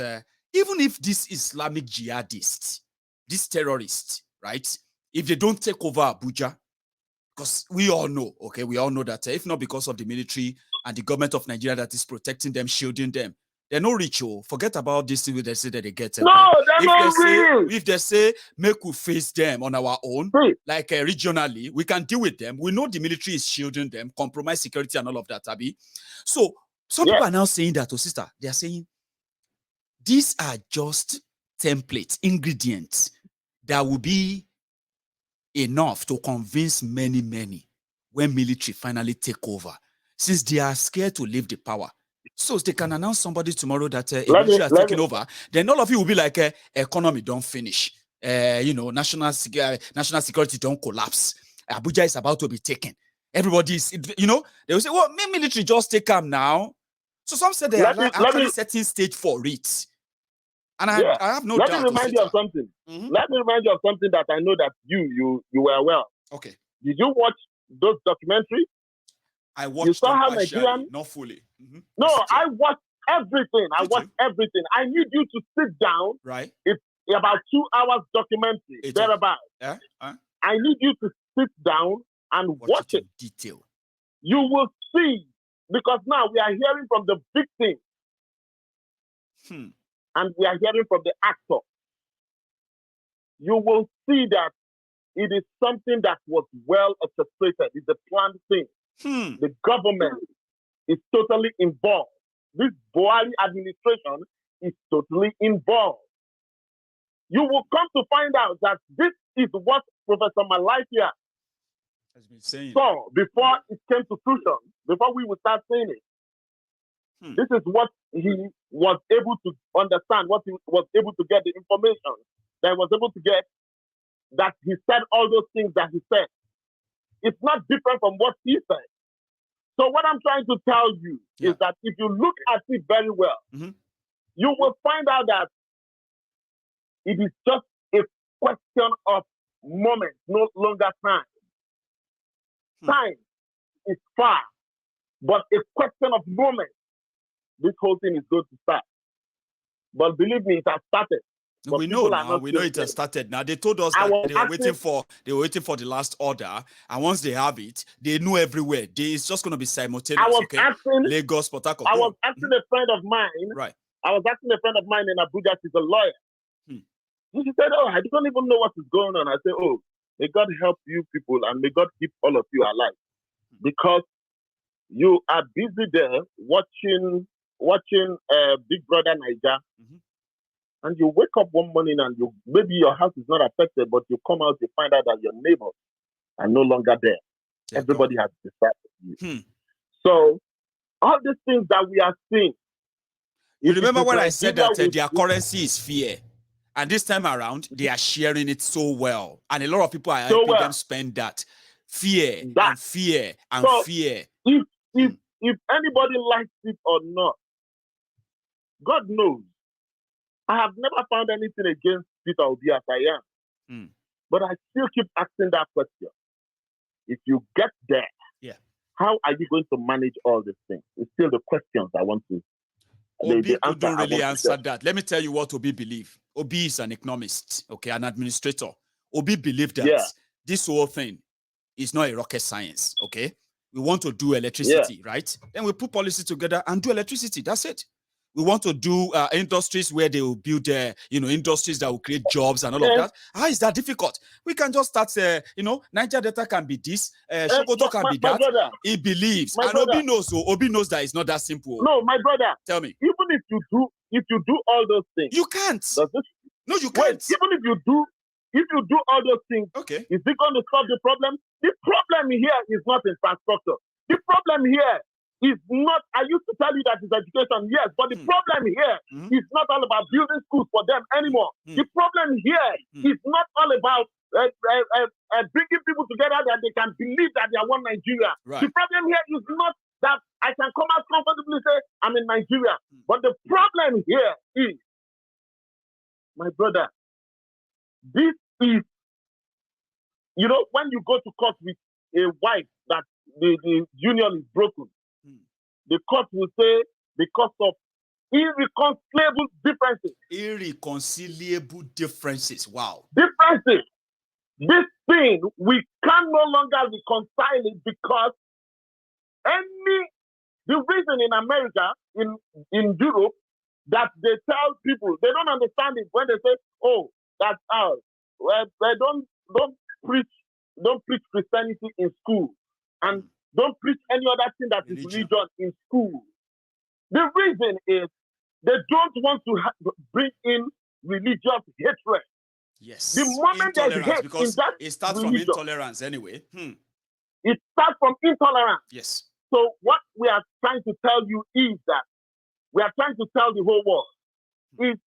even if this Islamic jihadists, these terrorists, right, if they don't take over Abuja, because we all know that if not because of the military and the government of Nigeria that is protecting them, shielding them, they're no ritual. Forget about this thing where they say that they get it. No, they're not real. If they say make we face them on our own, like regionally, we can deal with them. We know the military is shielding them, compromise security and all of that, Abi. So some people are now saying that, sister, they are saying these are just templates, ingredients that will be enough to convince many when military finally take over, since they are scared to leave the power. So they can announce somebody tomorrow that military has taken over, then all of you will be like, economy don't finish, national security don't collapse, Abuja is about to be taken. Everybody's, they will say, well, military just take them now. So some said they are actually setting stage for it. And I have no doubt. Let me remind you of something. Let me remind you of something that I know that you were aware. Okay. Did you watch those documentaries? I watched them partially, not fully. No, I watched everything. Everything. I need you to sit down. Right. It's about 2 hours documentary, thereabout. I need you to sit down and watch it. In detail. You will see, because now we are hearing from the victim. And we are hearing from the actor. You will see that it is something that was well orchestrated. It's a planned thing. The government is totally involved. This Buhari administration is totally involved. You will come to find out that this is what Professor Malakia has been saying. Saw before it came to fruition, before we would start saying it. This is what he was able to understand, what he was able to get, the information that he was able to get, that he said all those things that he said. It's not different from what he said. So what I'm trying to tell you is that if you look at it very well, you will find out that it is just a question of moments, no longer time. Time is far, but a question of moments. This whole thing is going to start. But believe me, it has started. We know now. We know it has started. Now they told us that they were waiting for the last order, and once they have it, they know everywhere. It's just going to be simultaneous. Lagos, Port Harcourt. I was asking a friend of mine. Right. I was asking a friend of mine in Abuja. She's a lawyer. She said, "Oh, I don't even know what is going on." I said, "Oh, may God help you people, and may God keep all of you alive, because you are busy there watching Big Brother Niger." And you wake up one morning and maybe your house is not affected, but you come out, you find out that your neighbors are no longer there. Yeah, everybody has decided you. So all these things that we are seeing. You remember when I said that their currency is fear, and this time around they are sharing it so well, and a lot of people are helping them spend that fear and fear and fear. If anybody likes it or not, God knows. I have never found anything against Peter Obi as I am. But I still keep asking that question. If you get there, how are you going to manage all these things? It's still the questions I want to. Obi couldn't really answer that. Let me tell you what Obi believes. Obi is an economist, okay, an administrator. Obi believed that this whole thing is not a rocket science, okay? We want to do electricity, right? Then we put policy together and do electricity. That's it. We want to do industries where they will build, industries that will create jobs and all of that. How is that difficult? We can just start, Niger Delta can be this, Sokoto can be that. Brother, he believes. And Obi knows that it's not that simple. No, my brother. Tell me. Even if you do all those things. You can't. No, you can't. Wait, even if you do all those things, okay, is it going to solve the problem? The problem here is not infrastructure. The problem here is not, I used to tell you that it's education, yes, but the problem here is not all about building schools for them anymore. The problem here is not all about bringing people together that they can believe that they are one Nigeria. Right. The problem here is not that I can come out comfortably and say, I'm in Nigeria. But the problem here is, my brother, this is, when you go to court with a wife that the union is broken, the court will say because of irreconcilable differences. Irreconcilable differences. Wow. Differences. This thing, we can no longer reconcile it because the reason in America, in Europe, that they tell people, they don't understand it when they say, oh, that's ours. Well, they don't preach Christianity in school. And don't preach any other thing that is religion in school. The reason is they don't want to bring in religious hatred. Yes. The moment there's hate because in that it starts religion, from intolerance anyway. It starts from intolerance. Yes. So what we are trying to tell you is that we are trying to tell the whole world is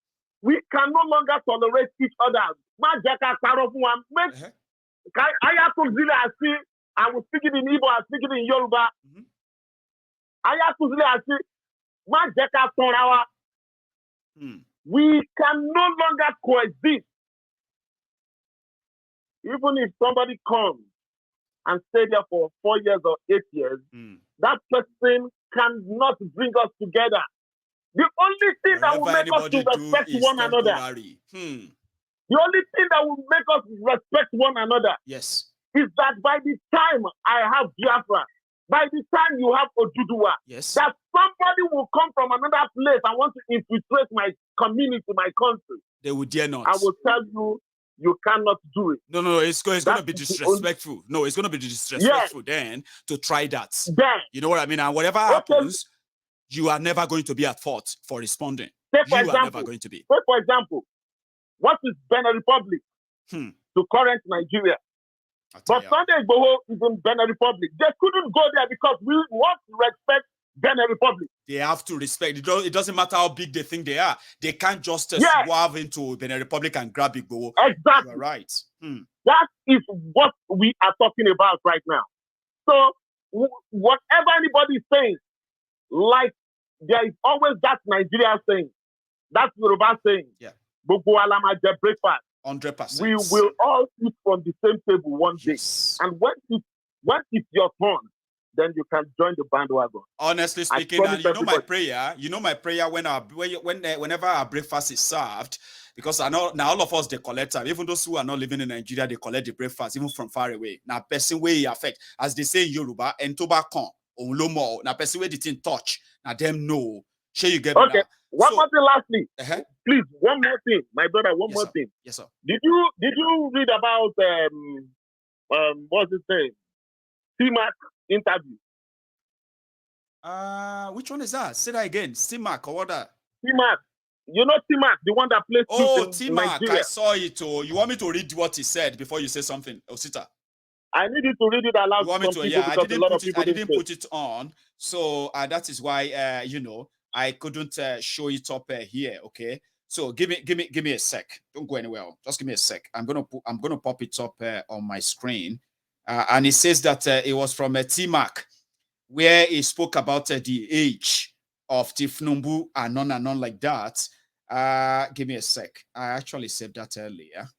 we can no longer tolerate each other. I will speak it in Igbo, I speak it in Yoruba. We can no longer coexist. Even if somebody comes and stay there for 4 years or 8 years, that person cannot bring us together. The only thing that will make us to respect one another. The only thing that will make us respect one another. Yes. Is that by the time I have Biafra, by the time you have Oduduwa, that somebody will come from another place and want to infiltrate my community, my country. They will dare not. I will tell you, you cannot do it. No, it's going to be disrespectful. No, it's going to be disrespectful then to try that. You know what I mean? And whatever happens, you are never going to be at fault for responding. You are never going to be. Take for example, what is Benin Republic to current Nigeria? But Sunday Igboho is in Benin Republic. They couldn't go there because we want to respect Benin Republic. They have to respect. It doesn't matter how big they think they are. They can't just swerve into Benin Republic and grab Igboho. Exactly. You're right. That is what we are talking about right now. So whatever anybody is saying, like there is always that Nigeria saying, that Yoruba saying, Bogo Alama breakfast. 100%. We will all eat from the same table one day. And when it's your turn, then you can join the bandwagon. Honestly speaking, and you know my prayer. You know my prayer whenever our breakfast is served, because I know now all of us they collect time. Even those who are not living in Nigeria, they collect the breakfast even from far away. Now, person way affect, as they say in Yoruba, and tobacco on lomo. Now, person way didn't touch. Now, them know. Sure, you get okay. One more thing, lastly, please. One more thing, my brother. One more thing. Yes, sir. Did you read about what's his name? CMAC interview. Which one is that? Say that again. CMAC or what? CMAC. You know CMAC, the one that plays. Oh, CMAC. I saw it. Oh, you want me to read what he said before you say something, Osita? I need you to read it aloud. You want me to? Yeah, I didn't put it on. So that is why you know, I couldn't show it up here. Okay. So give me a sec. Don't go anywhere. Just give me a sec. I'm gonna pop it up on my screen. And it says that it was from Tinubu, where he spoke about the age of Tinubu and none like that. Give me a sec. I actually said that earlier.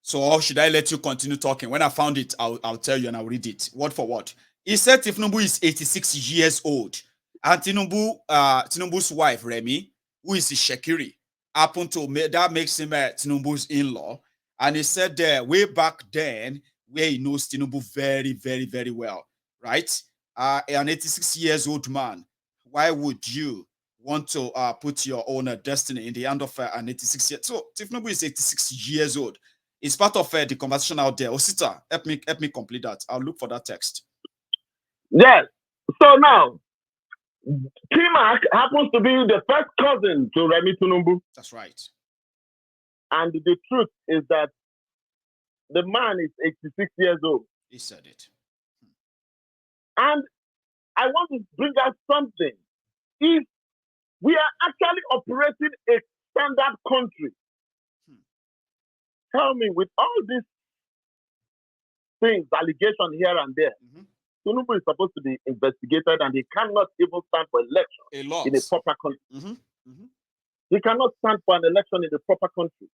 So should I let you continue talking? When I found it, I'll tell you and I'll read it word for word. He said Tinubu is 86 years old, and Tinubu's wife Remi, who is Shekiri, happened to that makes him Tinubu's in-law, and he said way back then, where he knows Tinubu very, very, very well, right? An 86 years old man. Why would you want to put your own destiny in the hand of an 86 years? So Tinubu is 86 years old. It's part of the conversation out there. Osita, help me complete that. I'll look for that text. Yes. So now, Timac happens to be the first cousin to Remi Tinubu. That's right. And the truth is that the man is 86 years old. He said it. And I want to bring out something. If we are actually operating a standard country, tell me, with all these things, allegation here and there, Tinubu is supposed to be investigated and he cannot even stand for election in a proper country. He cannot stand for an election in a proper country.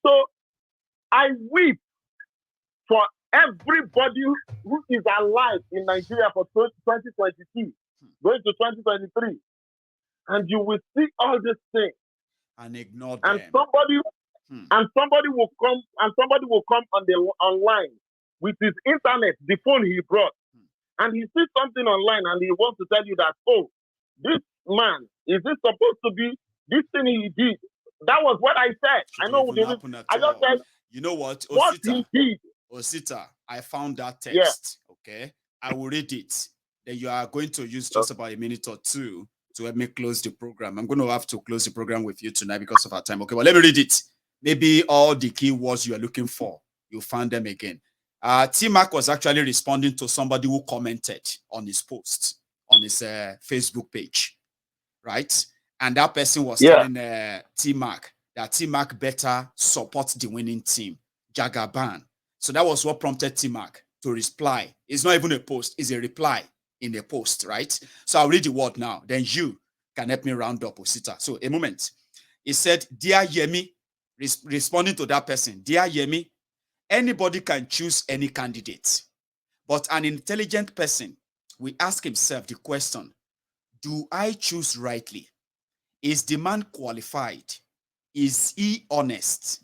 So I weep for everybody who is alive in Nigeria for 2022, going to 2023. And you will see all these things. And ignore and them. Somebody will come on the online with his internet, the phone he brought, and he sees something online and he wants to tell you that, oh, this man, is this supposed to be this thing he did? That was what I said. I know I just said, you know what? Osita, what he did. Osita, I found that text. Yeah. Okay. I will read it. Then you are going to use just about a minute or two to help me close the program. I'm going to have to close the program with you tonight because of our time. Okay, well, let me read it. Maybe all the key words you are looking for, you'll find them again. T-Mac was actually responding to somebody who commented on his post on his Facebook page, right? And that person was telling T-Mac that T-Mac better support the winning team, Jagaban. So that was what prompted T-Mac to reply. It's not even a post, it's a reply in a post, right? So I'll read the word now. Then you can help me round up, Osita. So a moment. He said, Dear Yemi, responding to that person, Dear Yemi, anybody can choose any candidate, but an intelligent person will ask himself the question, do I choose rightly? Is the man qualified? Is he honest?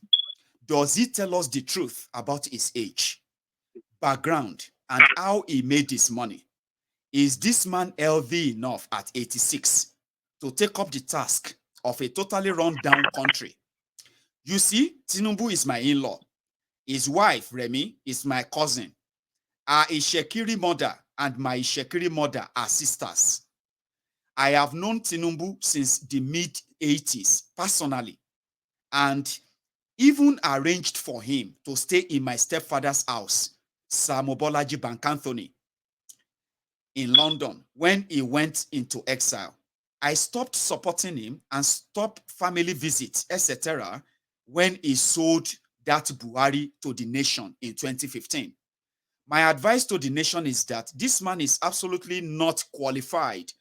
Does he tell us the truth about his age, background, and how he made his money? Is this man healthy enough at 86 to take up the task of a totally run-down country? You see, Tinubu is my in-law. His wife, Remi, is my cousin. Our Ishekiri mother and my Ishekiri mother are sisters. I have known Tinubu since the mid-80s personally, and even arranged for him to stay in my stepfather's house, Samobolaji Bankanthony, in London when he went into exile. I stopped supporting him and stopped family visits, etc., when he sold that Buhari to the nation in 2015. My advice to the nation is that this man is absolutely not qualified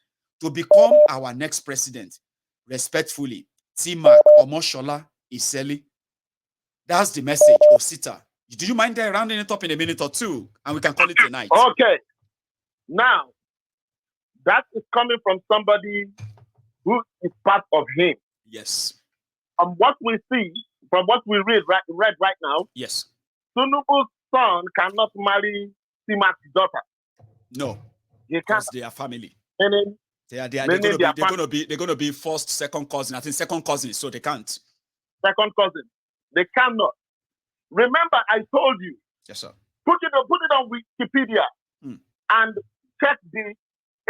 to become our next president. Respectfully, T-Mac Omoshola Iseli. That's the message, Osita. Do you mind rounding it up in a minute or two and we can call it a night? Okay. Now, that is coming from somebody who is part of him. Yes. From what we see, from what we read right now, yes, Tinubu's son cannot marry Tima's daughter. No, He because can't. they are family. Meaning, They're gonna be first, second cousin. I think second cousin, so they can't. Second cousin, they cannot. Remember, I told you. Yes, sir. Put it on Wikipedia and check the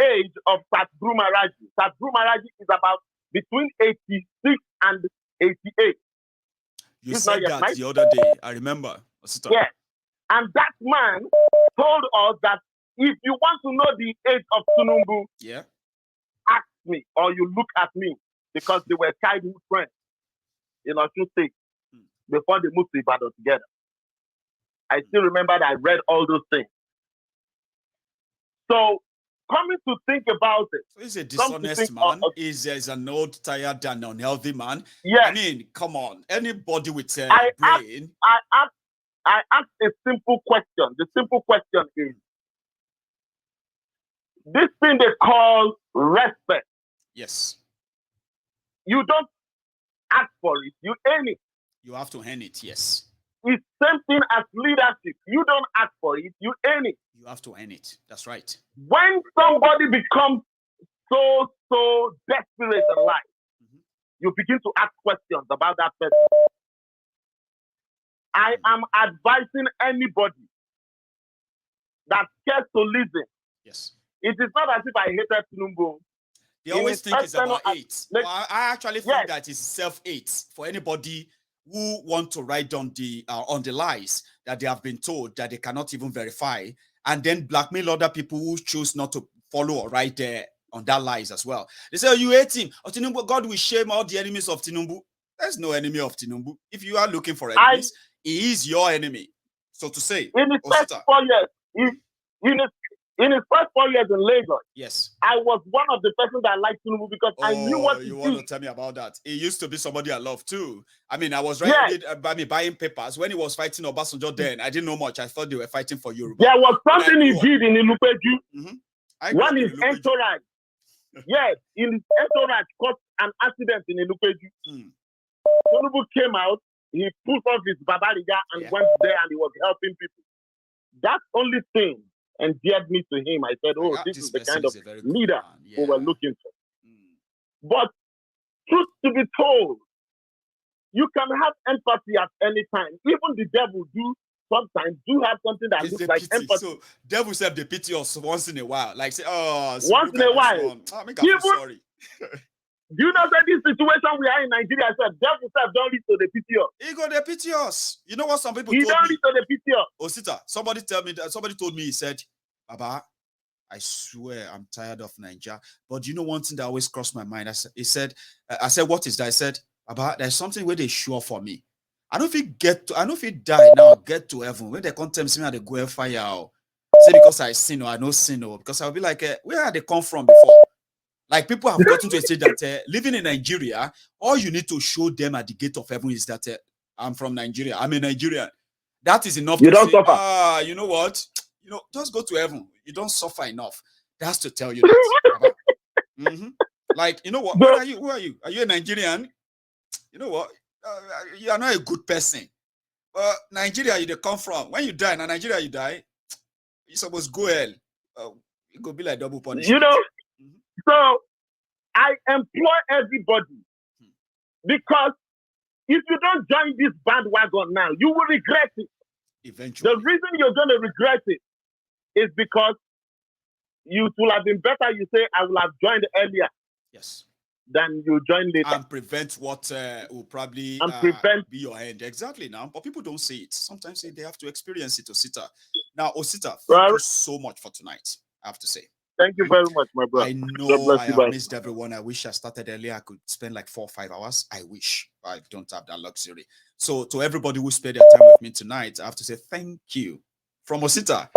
age of Sadhguru Maharaji. Sadhguru Maharaji is about between 86 and 88. You said that the other day. I remember. Yes. And that man told us that if you want to know the age of Tinubu, ask me or you look at me, because they were childhood friends in Osun State before they moved to Ibadan together. I still remember that I read all those things. So, coming to think about it. So he's a dishonest man. He's an old, tired, and unhealthy man. Yes. I mean, come on. Anybody with a brain. I asked a simple question. The simple question is, this thing they call respect. Yes. You don't ask for it. You earn it. You have to earn it, yes. It's same thing as leadership. You don't ask for it. You earn it. You have to earn it. That's right. When somebody becomes so desperate in life, you begin to ask questions about that person. I am advising anybody that cares to listen. Yes. It is not as if I hated Tinubu. They always think it's about hate. Well, I actually think that it's self-hate for anybody who want to write on the lies that they have been told that they cannot even verify, and then blackmail other people who choose not to follow or write there on that lies as well. They say, oh, you hate him. Oh, Tinubu, God will shame all the enemies of Tinubu. There's no enemy of Tinubu. If you are looking for enemies, he is your enemy, so to say. In his first 4 years, in his first 4 years in Lagos, yes, I was one of the persons that liked Tinubu because I knew what he you want to tell me about that? He used to be somebody I love too. I mean, I was buying papers when he was fighting Obasanjo then. I didn't know much. I thought they were fighting for Yoruba. There was something he did in Ilupeju. When his entourage, in his entourage caused an accident in Ilupeju. Tinubu came out, he put off his babariga and went there and he was helping people. That only thing endeared me to him. I said, oh, this is the kind of leader we were looking for. But truth to be told, you can have empathy at any time. Even the devil sometimes have something that looks like empathy. So devil said they pity us once in a while. Like say, oh, so once in a while. Sorry. Do you know that this situation we are in Nigeria, I said, devil said, don't lead to the pity us. He got the pity us. You know what some people told me? He don't lead to the pity us. Osita, somebody told me, he said, Baba, I swear I'm tired of Nigeria. But you know one thing that always crossed my mind? I said, what is that? I said, Baba, there's something where they sure for me. I don't feel die now, get to heaven. When they come tell me they go fire. Say because I sin or I no sin or because I'll be like, where had they come from before? Like people have gotten to a stage that living in Nigeria, all you need to show them at the gate of heaven is that I'm from Nigeria. I'm a Nigerian. That is enough. You don't suffer. You know what? Just go to heaven. You don't suffer enough. That's to tell you that. Like, you know what? Who are you? Are you a Nigerian? You know what? You are not a good person. But Nigeria, you come from. When you die, in Nigeria, you die. You're supposed to go hell. It could be like double punishment. So I employ everybody because if you don't join this bandwagon now, you will regret it. Eventually. The reason you're going to regret it is because you will have been better. You say, I will have joined earlier. Yes. Than you join later. And prevent what will probably be your end. Exactly now. But people don't say it. Sometimes they have to experience it, Osita. Now, Osita, thank you so much for tonight, I have to say. Thank you very much, my brother. I know I have missed everyone. I wish I started earlier. I could spend like 4 or 5 hours. I wish. I don't have that luxury. So to everybody who spent their time with me tonight, I have to say thank you. From Osita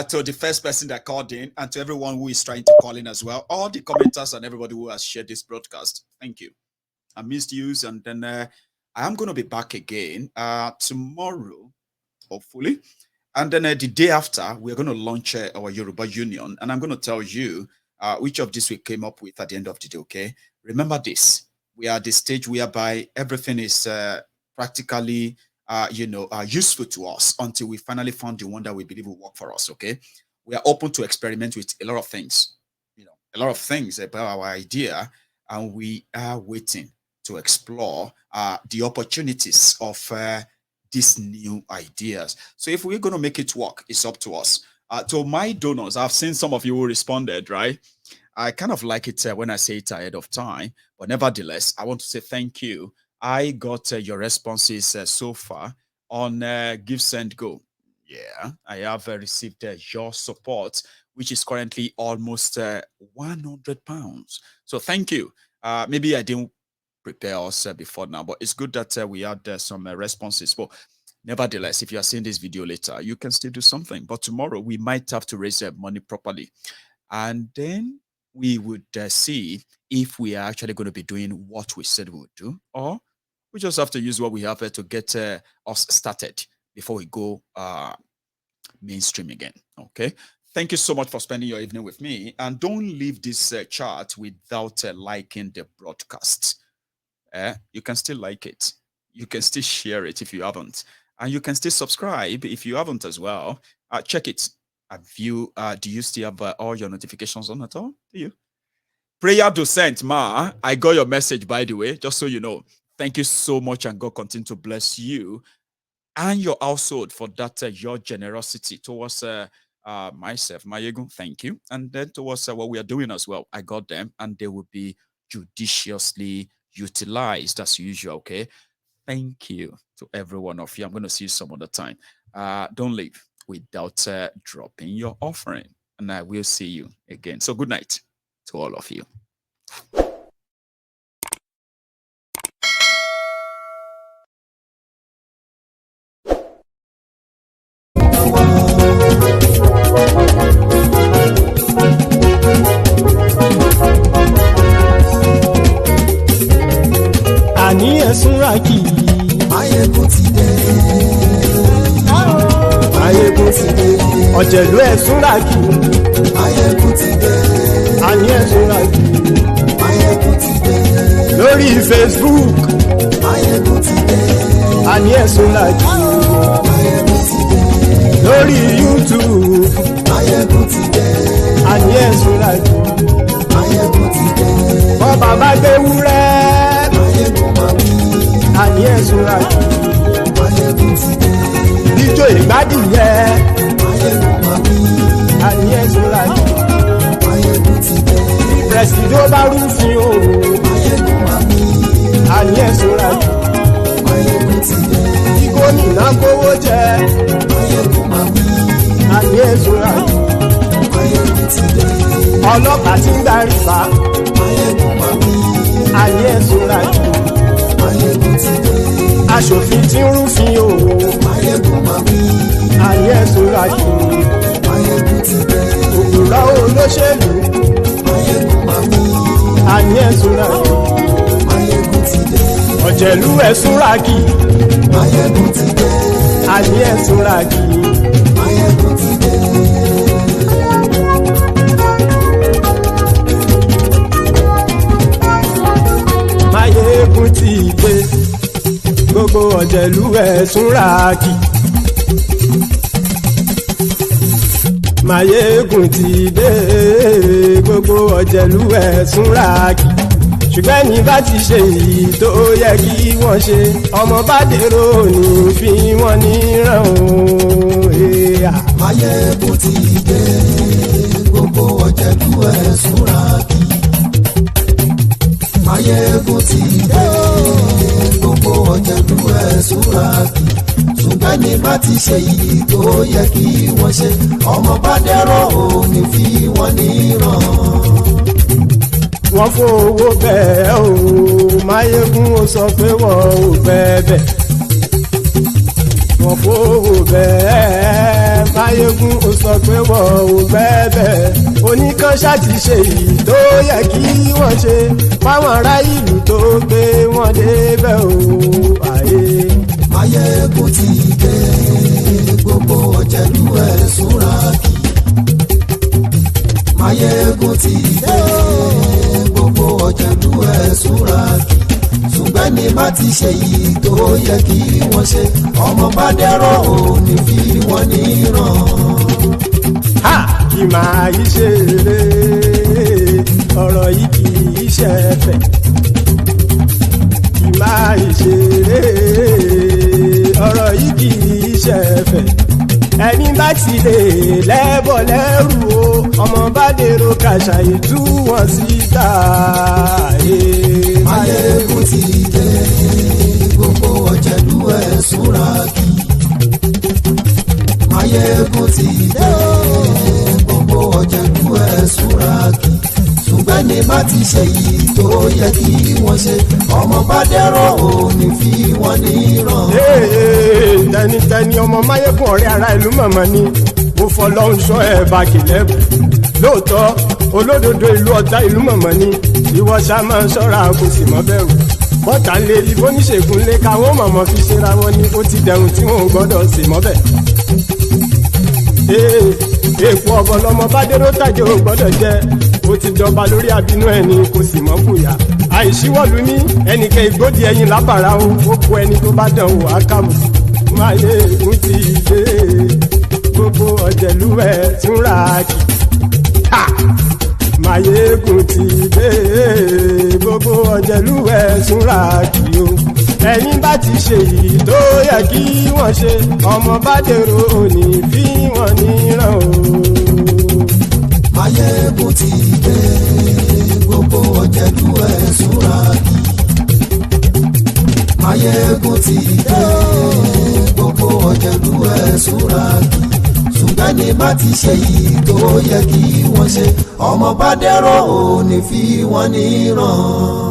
to the first person that called in and to everyone who is trying to call in as well. All the commenters and everybody who has shared this broadcast. Thank you. I missed you. And then I am going to be back again tomorrow, hopefully. And then the day after, we're going to launch our Yoruba Union. And I'm going to tell you which of this we came up with at the end of the day, okay? Remember this. We are at the stage whereby everything is practically, useful to us until we finally found the one that we believe will work for us, okay? We are open to experiment with a lot of things, a lot of things about our idea, and we are waiting to explore the opportunities of these new ideas. So if we're going to make it work, it's up to us. To my donors, I've seen some of you who responded, right? I kind of like it when I say it ahead of time, but nevertheless, I want to say thank you. I got your responses so far on Give, Send, Go. Yeah, I have received your support, which is currently almost £100. So thank you. Maybe I didn't prepare us before now, but it's good that we had some responses. But nevertheless, if you are seeing this video later, you can still do something. But tomorrow we might have to raise money properly, and then we would see if we are actually going to be doing what we said we would do, or we just have to use what we have to get us started before we go mainstream again. Okay. Thank you so much for spending your evening with me, and don't leave this chat without liking the broadcast. You can still like it. You can still share it if you haven't. And you can still subscribe if you haven't as well. Check it. Do you still have all your notifications on at all? Do you? Prayer Docent, Ma, I got your message, by the way, just so you know. Thank you so much, and God continue to bless you and your household for that, your generosity towards myself, Mayegun. Thank you. And then towards what we are doing as well. I got them, and they will be judiciously utilized as usual. Okay, thank you to every one of you. I'm going to see you some other time. Don't leave without dropping your offering, and I will see you again. So good night to all of you. Àní ẹ̀sùn ràkì. Máyégún ti dé. Máyégún ti dé. Ọ̀jẹ̀lú ẹ̀sùn ràkì. Máyégún ti dé. Àní ẹ̀sùn ràkì. Máyégún ti dé. Lórí Facebook. Máyégún ti dé. Àní ẹ̀sùn ràkì. Máyégún ti dé. Lórí YouTube. Máyégún ti dé. Àní ẹ̀sùn ràkì. Máyégún ti dé. Bọ́ bàbá gbé wúrẹ́. Àní ẹ̀sùn ràkì. Ijó ìgbádìyẹ. Àní ẹ̀sùn ràkì. Pẹ̀sìdó bá rúfin o. Àní ẹ̀sùn ràkì. Kí gómìnà kówó jẹ. Àní ẹ̀sùn ràkì. Ọlọ́pàá tí ń darí bá. Àní ẹ̀sùn ràkì. Aṣòfin tí ń rúfin o. Àní ẹ̀sùn ràkì. Òpùrọ́ olóṣèlú. Àní ẹ̀sùn ràkì. Ọ̀jẹ̀lú ẹ̀sùn ràkì. Àní ẹ̀sùn ràkì. Máyégún ti dé. Gbogbo ọ̀jẹ̀lú ẹ̀sùn ràkì. Máyégún ti dé. Gbogbo ọ̀jẹ̀lú ẹ̀sùn ràkì. Ṣùgbọ́n ní bá ti ṣe èyí tó yẹ kí wọ́n ṣe, ọmọ bá dèrò ní fi wọ́n níran o. Máyégún ti dé. Gbogbo ọ̀jẹ̀lú ẹ̀sùn ràkì. Máyégún ti dé. Gbogbo ọ̀jẹ̀lú ẹ̀sùn ràkì. Ṣùgbọ́n ní bá ti ṣe èyí tó yẹ kí wọ́n ṣe, ọmọ bá dèrò ní fi wọ́n níran. Wọ́n fowó bẹ́ẹ̀ o. Máyégún ó sọ pé wọ́n ò bẹ́ẹ̀. Wọ́n fowó bẹ́ẹ̀. Máyégún ó sọ pé wọ́n ò bẹ́ẹ̀. Oníkan ṣáàtì ṣe èyí tó yẹ kí wọ́n ṣe fáwọn ará ìlú tó gbé wọn débẹ̀ o. Máyégún ti dé. Gbogbo ọjà. ọ̀jẹ̀lú ẹ̀ súnra kì. Máyégún ti dé gbogbo ọ̀jẹ̀lú ẹ̀ súnra kì. Ṣùgbọ́n ní má ti ṣe yìí tó yẹ kí wọ́n ṣe ọmọ bá dẹ́rọ̀ ò ní fi wọ́n níran. Kì máa yí ṣe eré ọ̀rọ̀ yìí kì í ṣe ẹ̀fẹ̀. Kì máa yí ṣe eré ọ̀rọ̀ yìí kì í ṣe ẹ̀fẹ̀. Ẹni bá ti lè lẹ́bọ̀ lẹ́rù o ọmọ bá dèrò kàṣà ìtú wọn síta. Máyégún ti dé gbogbo ọ̀jẹ̀lú ẹ̀ súnra kì. Máyégún ti dé gbogbo ọ̀jẹ̀lú ẹ̀ súnra kì. Ṣùgbọ́n ní má ti ṣe yìí tó yẹ kí wọ́n ṣe ọmọ bá dẹ́rọ̀ ò ní fi wọ́n níran. Tẹnitẹni ọmọ Máyégún ọ̀rẹ́ ara ìlú mọ̀mọ́ ni mo fọlọ́run sọ ẹ̀ bá kìlẹ́bù. Lóòótọ́ olódodo ìlú ọ̀tá ìlú mọ̀mọ́ ni ìwọ ṣá máa ń ṣọ́ra kò sì mọ́ bẹ̀rù. Bọ́tà ń lé ibo níṣègùn lé káwọn mọ̀mọ́ fi ṣera wọn ni ó ti dẹrùn tí wọn ò gbọ́dọ̀ sì mọ́ bẹ̀. Èèpo ọ̀bọ lọmọ bá dérò tàjẹ́ ò gbọ́dọ̀ jẹ́ ó ti dọba lórí abínú ẹni kò sì mọ́ bùyà. Àìsíwọ́lu ní ẹnìkẹ́ ìgbódì ẹyin lábàrá o ó kó ẹni tó bá dán o àkàmù. Máyégún ti dé gbogbo ọ̀jẹ̀lú ẹ̀ túnra kì. Máyégún ti dé gbogbo ọ̀jẹ̀lú ẹ̀ túnra kì o. Ẹ̀yin bá ti ṣe yìí tó yẹ kí wọ́n ṣe ọmọ bá dèrò òní fi wọ́n níran o. Máyégún ti dé gbogbo ọ̀jẹ̀lú ẹ̀ súnra kì. Máyégún ti dé gbogbo ọ̀jẹ̀lú ẹ̀ súnra kì. Ṣùgbọ́n ní má ti ṣe yìí tó yẹ kí wọ́n ṣe ọmọ bá dẹ́rọ̀ ò ní fi wọ́n níran.